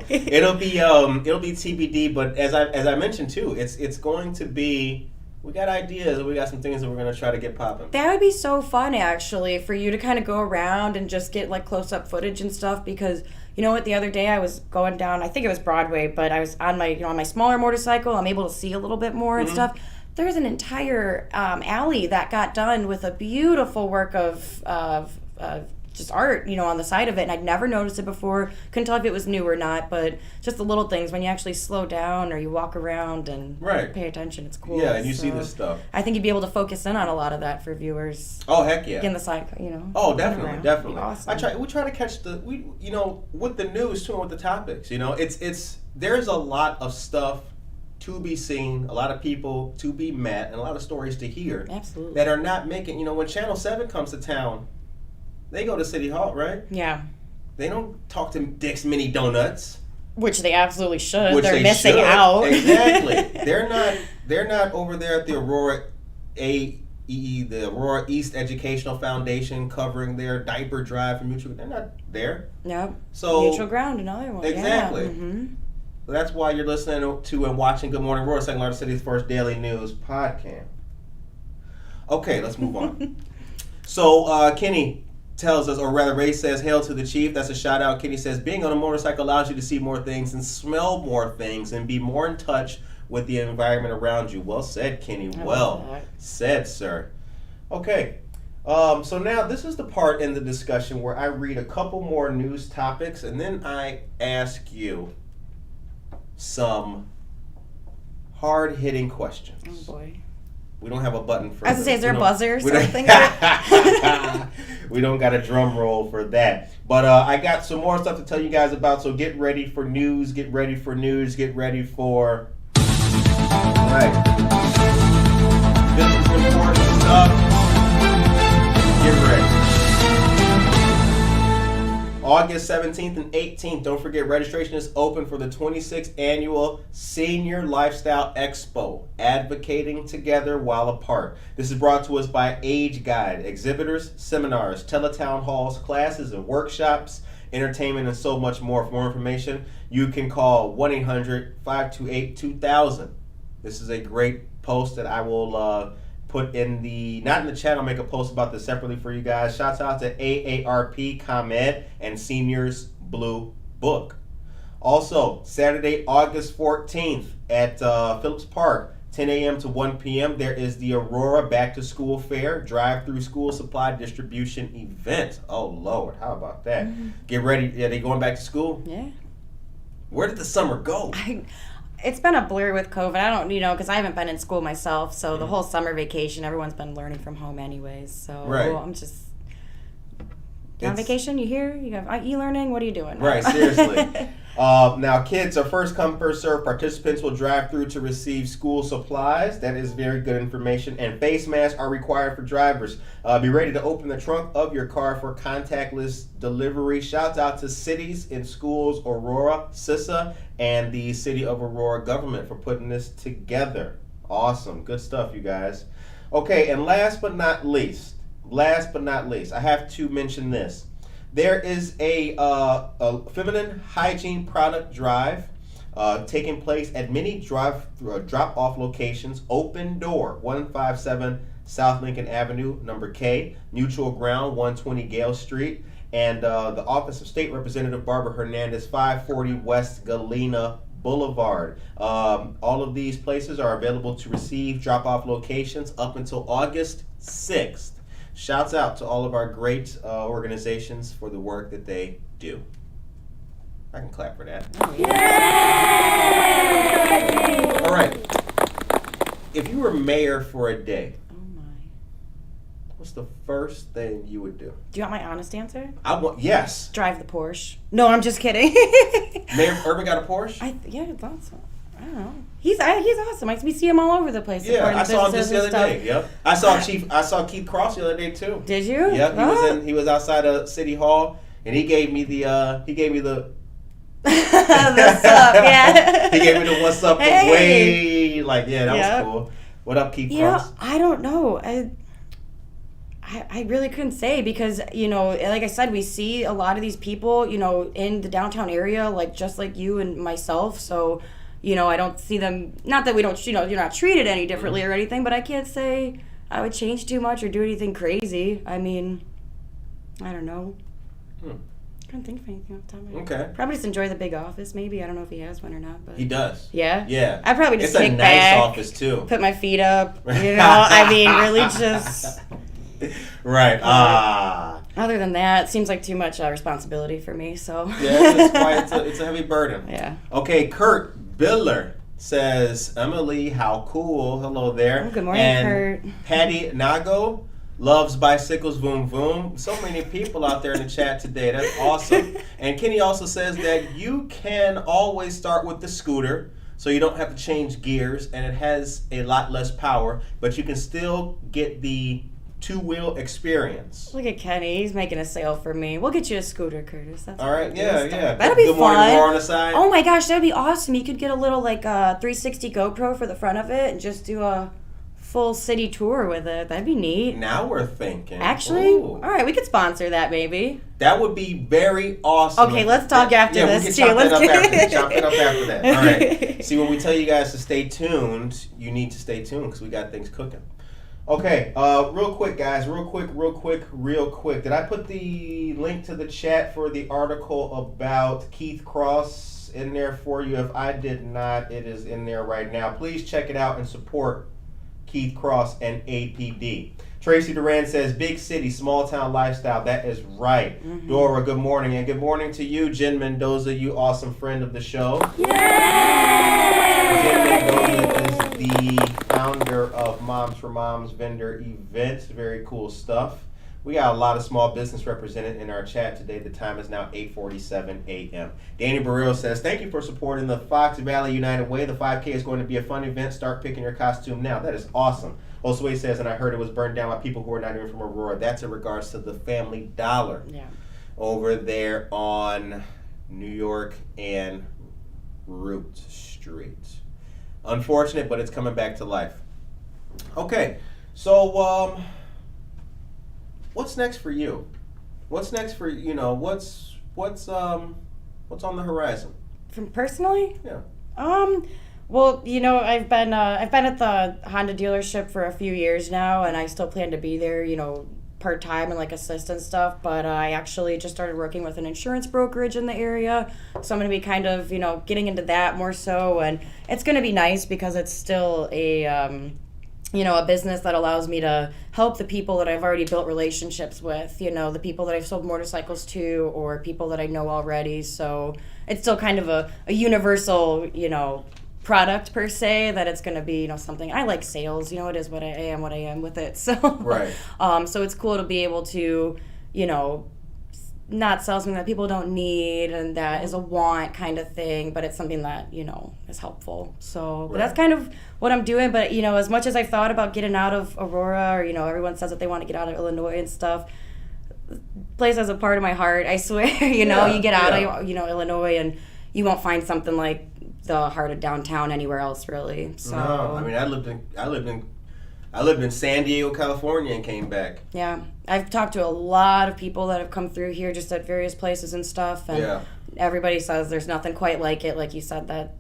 Speaker 2: It'll be TBD, but as I mentioned too, it's going to be... We got ideas, and we got some things that we're going to try to get popping.
Speaker 3: That would be so fun, actually, for you to kind of go around and just get, like, close-up footage and stuff, because, you know what, the other day I was going down, I think it was Broadway, but I was on my smaller motorcycle. I'm able to see a little bit more and stuff. There's an entire alley that got done with a beautiful work of just art, you know, on the side of it, and I'd never noticed it before. Couldn't tell if it was new or not, but just the little things when you actually slow down or you walk around and pay attention, it's cool.
Speaker 2: Yeah, and you see this stuff.
Speaker 3: I think you'd be able to focus in on a lot of that for viewers.
Speaker 2: Oh, heck yeah.
Speaker 3: Get in the side, you know.
Speaker 2: Oh, definitely.
Speaker 3: Awesome.
Speaker 2: We try to catch you know, with the news too, and with the topics, you know, there's a lot of stuff to be seen, a lot of people to be met, and a lot of stories to hear.
Speaker 3: Absolutely.
Speaker 2: That are not making, you know, when Channel 7 comes to town, they go to City Hall, right?
Speaker 3: Yeah.
Speaker 2: They don't talk to Dick's Mini Donuts.
Speaker 3: Which they absolutely should.
Speaker 2: Which
Speaker 3: They're
Speaker 2: they
Speaker 3: missing
Speaker 2: should.
Speaker 3: out.
Speaker 2: Exactly. They're not over there at the Aurora the Aurora East Educational Foundation covering their diaper drive for mutual. They're not there.
Speaker 3: Yep.
Speaker 2: So
Speaker 3: Mutual Ground, another one.
Speaker 2: Exactly.
Speaker 3: Yeah. Mm-hmm.
Speaker 2: So that's why you're listening to and watching Good Morning Aurora, second largest city's first daily news podcast. Okay, let's move on. So Kenny tells us, or rather Ray says, hail to the chief. That's a shout out. Kenny says, being on a motorcycle allows you to see more things and smell more things and be more in touch with the environment around you. Well said, Kenny. Well said, sir. Okay. So now this is the part in the discussion where I read a couple more news topics and then I ask you some hard-hitting questions.
Speaker 3: Oh boy.
Speaker 2: We don't have a button for
Speaker 3: I was going to say, is there a buzzer or something?
Speaker 2: We don't got a drum roll for that. But I got some more stuff to tell you guys about, so get ready for news, get ready for news, get ready for... All right. This is important stuff. Get ready. August 17th and 18th, don't forget registration is open for the 26th Annual Senior Lifestyle Expo, advocating together while apart. This is brought to us by Age Guide, exhibitors, seminars, teletown halls, classes and workshops, entertainment, and so much more. For more information, you can call 1-800-528-2000. This is a great post that I will put in the, not in the chat, I'll make a post about this separately for you guys. Shouts out to AARP, ComEd, and Seniors Blue Book. Also, Saturday, August 14th at Phillips Park, 10 a.m. to 1 p.m., there is the Aurora Back to School Fair drive-through school supply distribution event. Oh, Lord, how about that? Mm-hmm. Get ready. Are they going back to school?
Speaker 3: Yeah.
Speaker 2: Where did the summer go?
Speaker 3: It's been a blur with COVID. I don't, because I haven't been in school myself. So the whole summer vacation, everyone's been learning from home anyways. So I'm just on vacation. You here? You have e-learning. What are you doing?
Speaker 2: Right, seriously. Now, kids are first come, first serve. Participants will drive through to receive school supplies. That is very good information. And face masks are required for drivers. Be ready to open the trunk of your car for contactless delivery. Shouts out to Cities in Schools Aurora, CISA, and the City of Aurora government for putting this together. Awesome. Good stuff, you guys. Okay, and last but not least, I have to mention this. There is a feminine hygiene product drive taking place at many drop-off locations. Open Door, 157 South Lincoln Avenue, number K, Mutual Ground, 120 Gale Street, and the Office of State Representative Barbara Hernandez, 540 West Galena Boulevard. All of these places are available to receive drop-off locations up until August 6th. Shouts out to all of our great organizations for the work that they do. I can clap for that.
Speaker 3: Oh, yeah.
Speaker 2: All right. If you were mayor for a day, what's the first thing you would do?
Speaker 3: Do you want my honest answer?
Speaker 2: Yes.
Speaker 3: Drive the Porsche. No, I'm just kidding.
Speaker 2: Mayor Urban got a Porsche?
Speaker 3: Yeah, that's. I don't know. He's awesome. We see him all over the place.
Speaker 2: Yeah, I saw him just the other day. Yep. I saw Keith Cross the other day too.
Speaker 3: Did you?
Speaker 2: Yep. He was outside of City Hall, and he gave me the
Speaker 3: What's up? Yeah.
Speaker 2: He gave me the what's up.
Speaker 3: Hey.
Speaker 2: That was cool. What up, Keith Cross?
Speaker 3: I don't know. I really couldn't say because, like I said, we see a lot of these people, in the downtown area, just like you and myself. So, I don't see them, not that we don't, you're not treated any differently or anything, but I can't say I would change too much or do anything crazy. I mean, I don't know. I can't think of anything off the top of my head.
Speaker 2: Okay.
Speaker 3: Probably just enjoy the big office, maybe. I don't know if he has one or not, but
Speaker 2: he does.
Speaker 3: Yeah?
Speaker 2: Yeah.
Speaker 3: I'd probably just
Speaker 2: it's
Speaker 3: kick
Speaker 2: a
Speaker 3: back.
Speaker 2: Nice office too.
Speaker 3: Put my feet up, I mean, really just...
Speaker 2: Right.
Speaker 3: Other than that, it seems like too much responsibility for me, so...
Speaker 2: Yeah, it's a heavy burden.
Speaker 3: Yeah.
Speaker 2: Okay, Kurt Biller says, Emily, how cool. Hello there.
Speaker 3: Oh, good morning, Kurt.
Speaker 2: Patty Nago loves bicycles, voom voom. So many people out there in the chat today. That's awesome. And Kenny also says that you can always start with the scooter, so you don't have to change gears, and it has a lot less power, but you can still get the two-wheel experience.
Speaker 3: Look at Kenny. He's making a sale for me. We'll get you a scooter, Curtis. That's
Speaker 2: all right. Yeah.
Speaker 3: That'll be
Speaker 2: Good
Speaker 3: fun.
Speaker 2: morning, Aurora on the side.
Speaker 3: Oh my gosh, that'd be awesome. You could get a little 360 GoPro for the front of it and just do a full city tour with it. That'd be neat.
Speaker 2: Now we're thinking.
Speaker 3: Actually, all right, we could sponsor that maybe.
Speaker 2: That would be very awesome.
Speaker 3: Okay, let's talk after this.
Speaker 2: We can chop it up after that. All right. See, when we tell you guys to stay tuned, you need to stay tuned because we got things cooking. Okay, real quick, guys. Real quick. Did I put the link to the chat for the article about Keith Cross in there for you? If I did not, it is in there right now. Please check it out and support Keith Cross and APD. Tracy Duran says, big city, small town lifestyle. That is right. Mm-hmm. Dora, good morning. And good morning to you, Jen Mendoza, you awesome friend of the show. Yay! Jen Mendoza is the founder of Moms for Moms vendor event. Very cool stuff. We got a lot of small business represented in our chat today. The time is now 8:47 a.m. Danny Burrell says, thank you for supporting the Fox Valley United Way. The 5K is going to be a fun event. Start picking your costume now. That is awesome. Josue says, and I heard it was burned down by people who are not even from Aurora. That's in regards to the Family Dollar over there on New York and Root Street. Unfortunate, but it's coming back to life. Okay, so what's next for you? What's next for what's on the horizon?
Speaker 3: From personally?
Speaker 2: Yeah.
Speaker 3: Well, I've been at the Honda dealership for a few years now, and I still plan to be there, part-time and assistant stuff, but I actually just started working with an insurance brokerage in the area, so I'm going to be kind of, getting into that more so, and it's going to be nice because it's still a business that allows me to help the people that I've already built relationships with, the people that I've sold motorcycles to or people that I know already, so it's still kind of a universal, product per se, that it's going to be something. I like sales, it is what I am with it, so
Speaker 2: right.
Speaker 3: So it's cool to be able to not sell something that people don't need and that is a want kind of thing, but it's something that is helpful. So right. But that's kind of what I'm doing. But as much as I've thought about getting out of Aurora, or everyone says that they want to get out of Illinois and stuff, place has a part of my heart, I swear. You get out of Illinois and you won't find something like the heart of downtown anywhere else, really. So
Speaker 2: no, I mean, I lived in San Diego, California, and came back.
Speaker 3: Yeah, I've talked to a lot of people that have come through here just at various places and stuff, and everybody says there's nothing quite like it. Like you said, that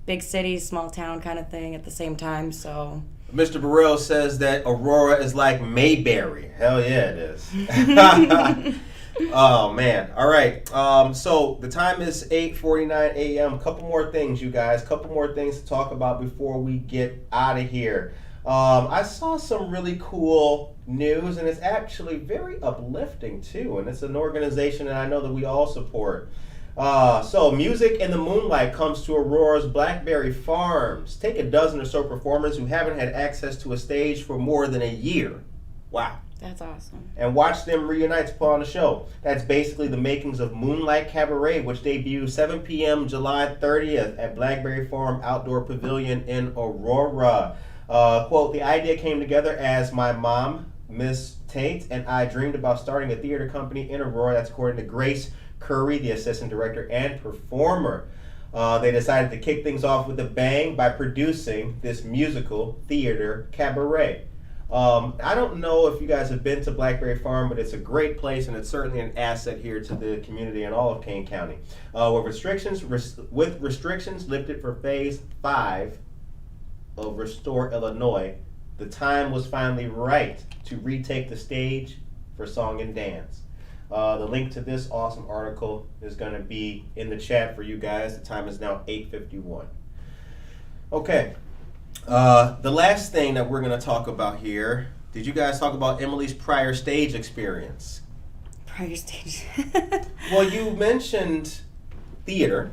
Speaker 3: big city, small town kind of thing at the same time. So
Speaker 2: Mr. Burrell says that Aurora is like Mayberry. Hell yeah, it is. Oh man! All right. So the time is 8:49 a.m. A couple more things, you guys. Couple more things to talk about before we get out of here. I saw some really cool news, and it's actually very uplifting too. And it's an organization that I know that we all support. So Music in the Moonlight comes to Aurora's Blackberry Farms. Take a dozen or so performers who haven't had access to a stage for more than a year. Wow.
Speaker 3: That's awesome.
Speaker 2: And watch them reunite to put on the show. That's basically the makings of Moonlight Cabaret, which debuts 7 p.m. July 30th at Blackberry Farm Outdoor Pavilion in Aurora. Quote, the idea came together as my mom, Miss Tate, and I dreamed about starting a theater company in Aurora. That's according to Grace Curry, the assistant director and performer. They decided to kick things off with a bang by producing this musical theater cabaret. I don't know if you guys have been to Blackberry Farm, but it's a great place and it's certainly an asset here to the community in all of Kane County. With restrictions lifted for Phase 5 of Restore Illinois, the time was finally right to retake the stage for song and dance. The link to this awesome article is going to be in the chat for you guys. The time is now 8:51. Okay. The last thing that we're going to talk about here, did you guys talk about Emily's prior stage experience?
Speaker 3: Prior stage.
Speaker 2: Well, you mentioned theater.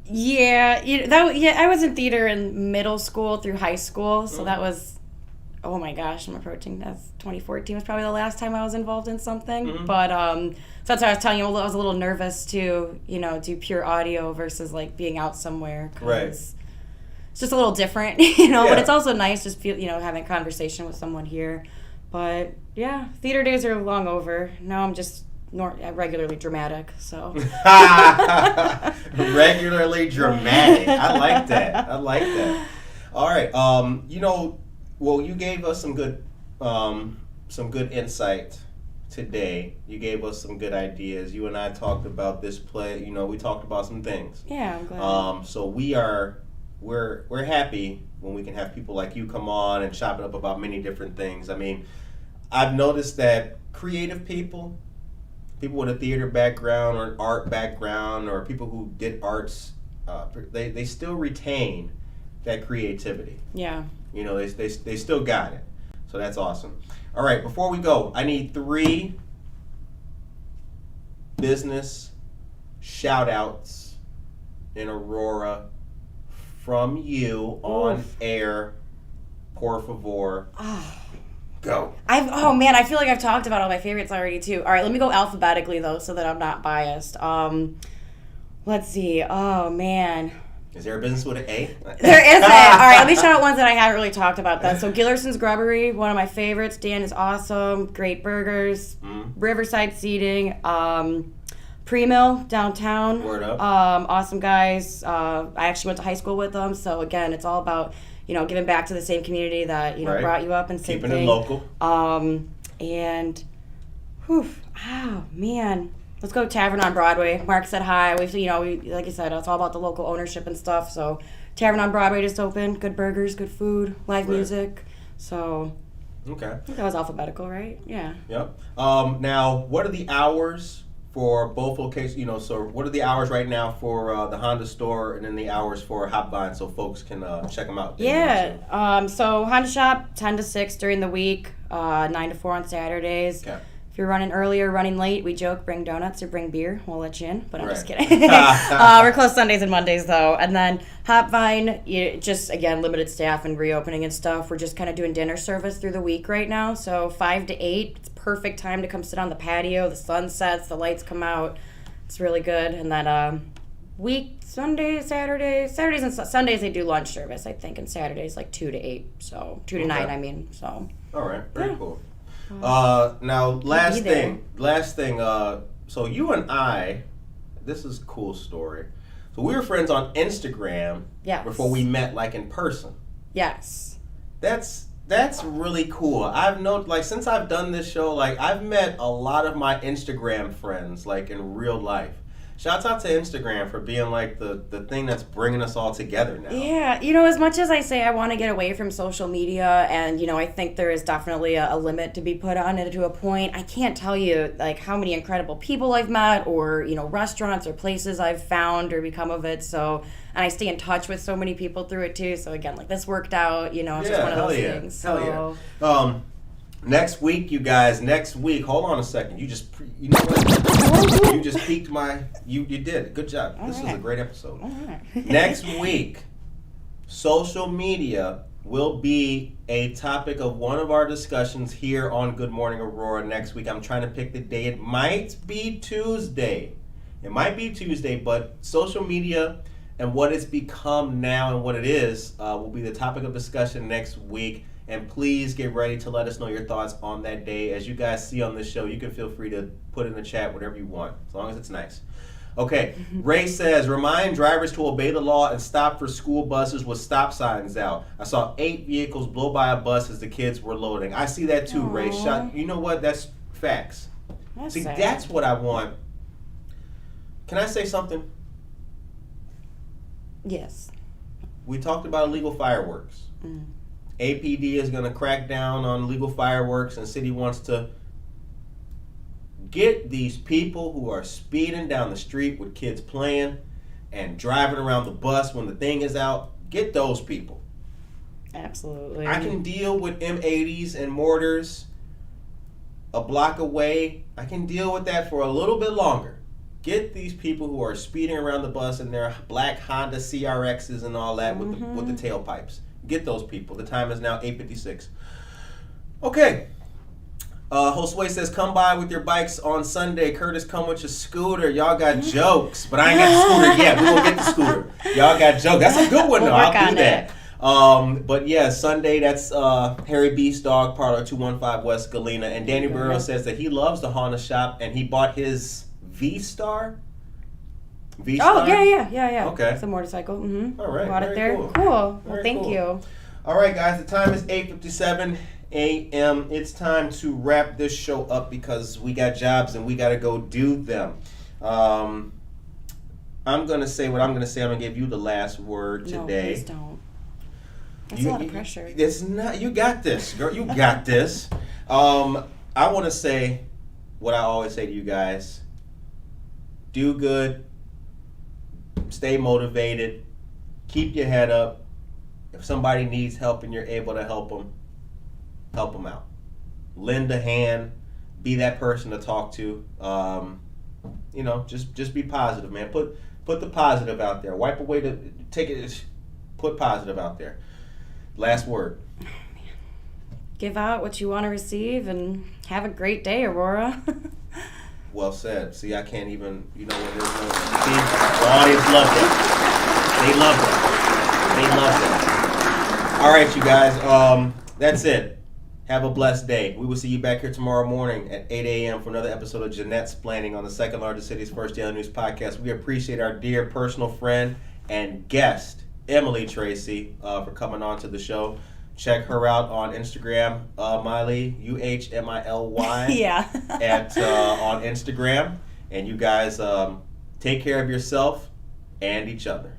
Speaker 3: Yeah, I was in theater in middle school through high school, so that was, oh my gosh, I'm approaching, that's 2014 was probably the last time I was involved in something.
Speaker 2: Mm-hmm.
Speaker 3: But so that's why I was telling you, I was a little nervous to, do pure audio versus like being out somewhere.
Speaker 2: Right.
Speaker 3: It's just a little different,
Speaker 2: Yeah.
Speaker 3: But it's also nice just having a conversation with someone here. But yeah, theater days are long over. Now I'm just regularly dramatic, so.
Speaker 2: Regularly dramatic. I like that. All right. Well, you gave us some good insight today. You gave us some good ideas. You and I talked about this play. We talked about some things.
Speaker 3: Yeah, I'm glad.
Speaker 2: So we're happy when we can have people like you come on and chop it up about many different things. I mean, I've noticed that creative people with a theater background or an art background or people who did arts, they still retain that creativity.
Speaker 3: Yeah.
Speaker 2: They still got it. So that's awesome. All right, before we go, I need 3 business shout outs in Aurora from you on air. Por favor. Go.
Speaker 3: I feel like I've talked about all my favorites already too. All right, let me go alphabetically though, so that I'm not biased. Let's see. Oh man.
Speaker 2: Is there a business with an A?
Speaker 3: There isn't. All right, let me shout out ones that I haven't really talked about. That. So Gillerson's Grubbery, one of my favorites. Dan is awesome. Great burgers. Riverside Seating. Pre-Mill downtown.
Speaker 2: Word up.
Speaker 3: Awesome guys. I actually went to high school with them. So again, it's all about giving back to the same community that
Speaker 2: Right.
Speaker 3: brought you up and same
Speaker 2: keeping
Speaker 3: thing.
Speaker 2: it local.
Speaker 3: And, oh man. Let's go Tavern on Broadway. Mark said hi. We've, like I said, it's all about the local ownership and stuff. So, Tavern on Broadway just opened. Good burgers, good food, live music. So,
Speaker 2: Okay.
Speaker 3: I think that was alphabetical, right? Yeah.
Speaker 2: Yep. Now, what are the hours for both locations? So what are the hours right now for the Honda store, and then the hours for Hopvine, so folks can check them out?
Speaker 3: Yeah. So Honda Shop 10 to 6 during the week, 9 to 4 on Saturdays.
Speaker 2: Okay.
Speaker 3: If you're running early or running late, we joke, bring donuts or bring beer. We'll let you in, but I'm just
Speaker 2: Right.
Speaker 3: kidding. We're closed Sundays and Mondays, though. And then Hopvine, just, again, limited staff and reopening and stuff. We're just kind of doing dinner service through the week right now. So 5 to 8, it's perfect time to come sit on the patio. The sun sets, the lights come out. It's really good. And then Saturdays and Sundays they do lunch service, I think, and Saturdays like 2 to 8. So 2 to 9, I mean. So.
Speaker 2: All right. Very cool. Now, last thing. So you and I, this is a cool story. So we were friends on Instagram before we met, like, in person.
Speaker 3: Yes.
Speaker 2: That's really cool. I've known, since I've done this show, I've met a lot of my Instagram friends, in real life. Shouts out to Instagram for being like the thing that's bringing us all together now.
Speaker 3: Yeah, as much as I say I want to get away from social media, and I think there is definitely a limit to be put on it to a point, I can't tell you like how many incredible people I've met, or restaurants or places I've found or become of it. So, and I stay in touch with so many people through it too. So again, like this worked out. It's just one of those things. So.
Speaker 2: Hell yeah. Next week, you guys. Hold on a second. You know what? You just piqued my. You did. Good job. This was a great episode.
Speaker 3: All right.
Speaker 2: Next week, social media will be a topic of one of our discussions here on Good Morning Aurora next week. I'm trying to pick the day. It might be Tuesday. But social media and what it's become now and what it is will be the topic of discussion next week. And please get ready to let us know your thoughts on that day. As you guys see on this show, you can feel free to put in the chat whatever you want, as long as it's nice. Okay, Ray says, remind drivers to obey the law and stop for school buses with stop signs out. I saw 8 vehicles blow by a bus as the kids were loading. I see that too, Ray. You know what? That's facts. See,
Speaker 3: sad.
Speaker 2: that's what I want. Can I say something?
Speaker 3: Yes.
Speaker 2: We talked about illegal fireworks.
Speaker 3: Mm.
Speaker 2: APD is going to crack down on illegal fireworks, and city wants to get these people who are speeding down the street with kids playing and driving around the bus when the thing is out. Get those people.
Speaker 3: Absolutely.
Speaker 2: I can deal with M80s and mortars a block away. I can deal with that for a little bit longer. Get these people who are speeding around the bus in their black Honda CRXs and all that with the tailpipes. Get those people. The time is now 8:56. Okay. Josue says, come by with your bikes on Sunday. Curtis, come with your scooter. Y'all got jokes, but I ain't got the scooter yet. We gonna get the scooter. Y'all got jokes. That's a good one, though. I'll do that. But yeah, Sunday, that's Harry Beast Dog Parlor, 215 West Galena. And Danny Burrow says that he loves the Honda shop, and he bought his V-Star.
Speaker 3: Oh, yeah.
Speaker 2: Okay.
Speaker 3: It's a motorcycle. Mm-hmm.
Speaker 2: All right.
Speaker 3: Bought it there.
Speaker 2: Cool.
Speaker 3: Well, thank you.
Speaker 2: All right, guys. The time is 8:57 a.m. It's time to wrap this show up because we got jobs and we got to go do them. I'm going to say what I'm going to say. I'm going to give you the last word today.
Speaker 3: No, please don't. That's a lot of pressure.
Speaker 2: It's not. You got this, girl. You got this. I want to say what I always say to you guys. Do good. Stay motivated. Keep your head up. If somebody needs help and you're able to help them out. Lend a hand. Be that person to talk to. Just be positive, man. Put the positive out there. Wipe away put positive out there. Last word.
Speaker 3: Oh, man. Give out what you want to receive and have a great day, Aurora.
Speaker 2: Well said. See, I can't even, when there's no... See, the audience loves it. They love it. All right, you guys. That's it. Have a blessed day. We will see you back here tomorrow morning at 8 a.m. for another episode of Jeanette's Planning on the second largest city's first daily news podcast. We appreciate our dear personal friend and guest, Emily Tracy, for coming on to the show. Check her out on Instagram, Miley, UHMILY.
Speaker 3: Yeah.
Speaker 2: On Instagram. And you guys take care of yourself and each other.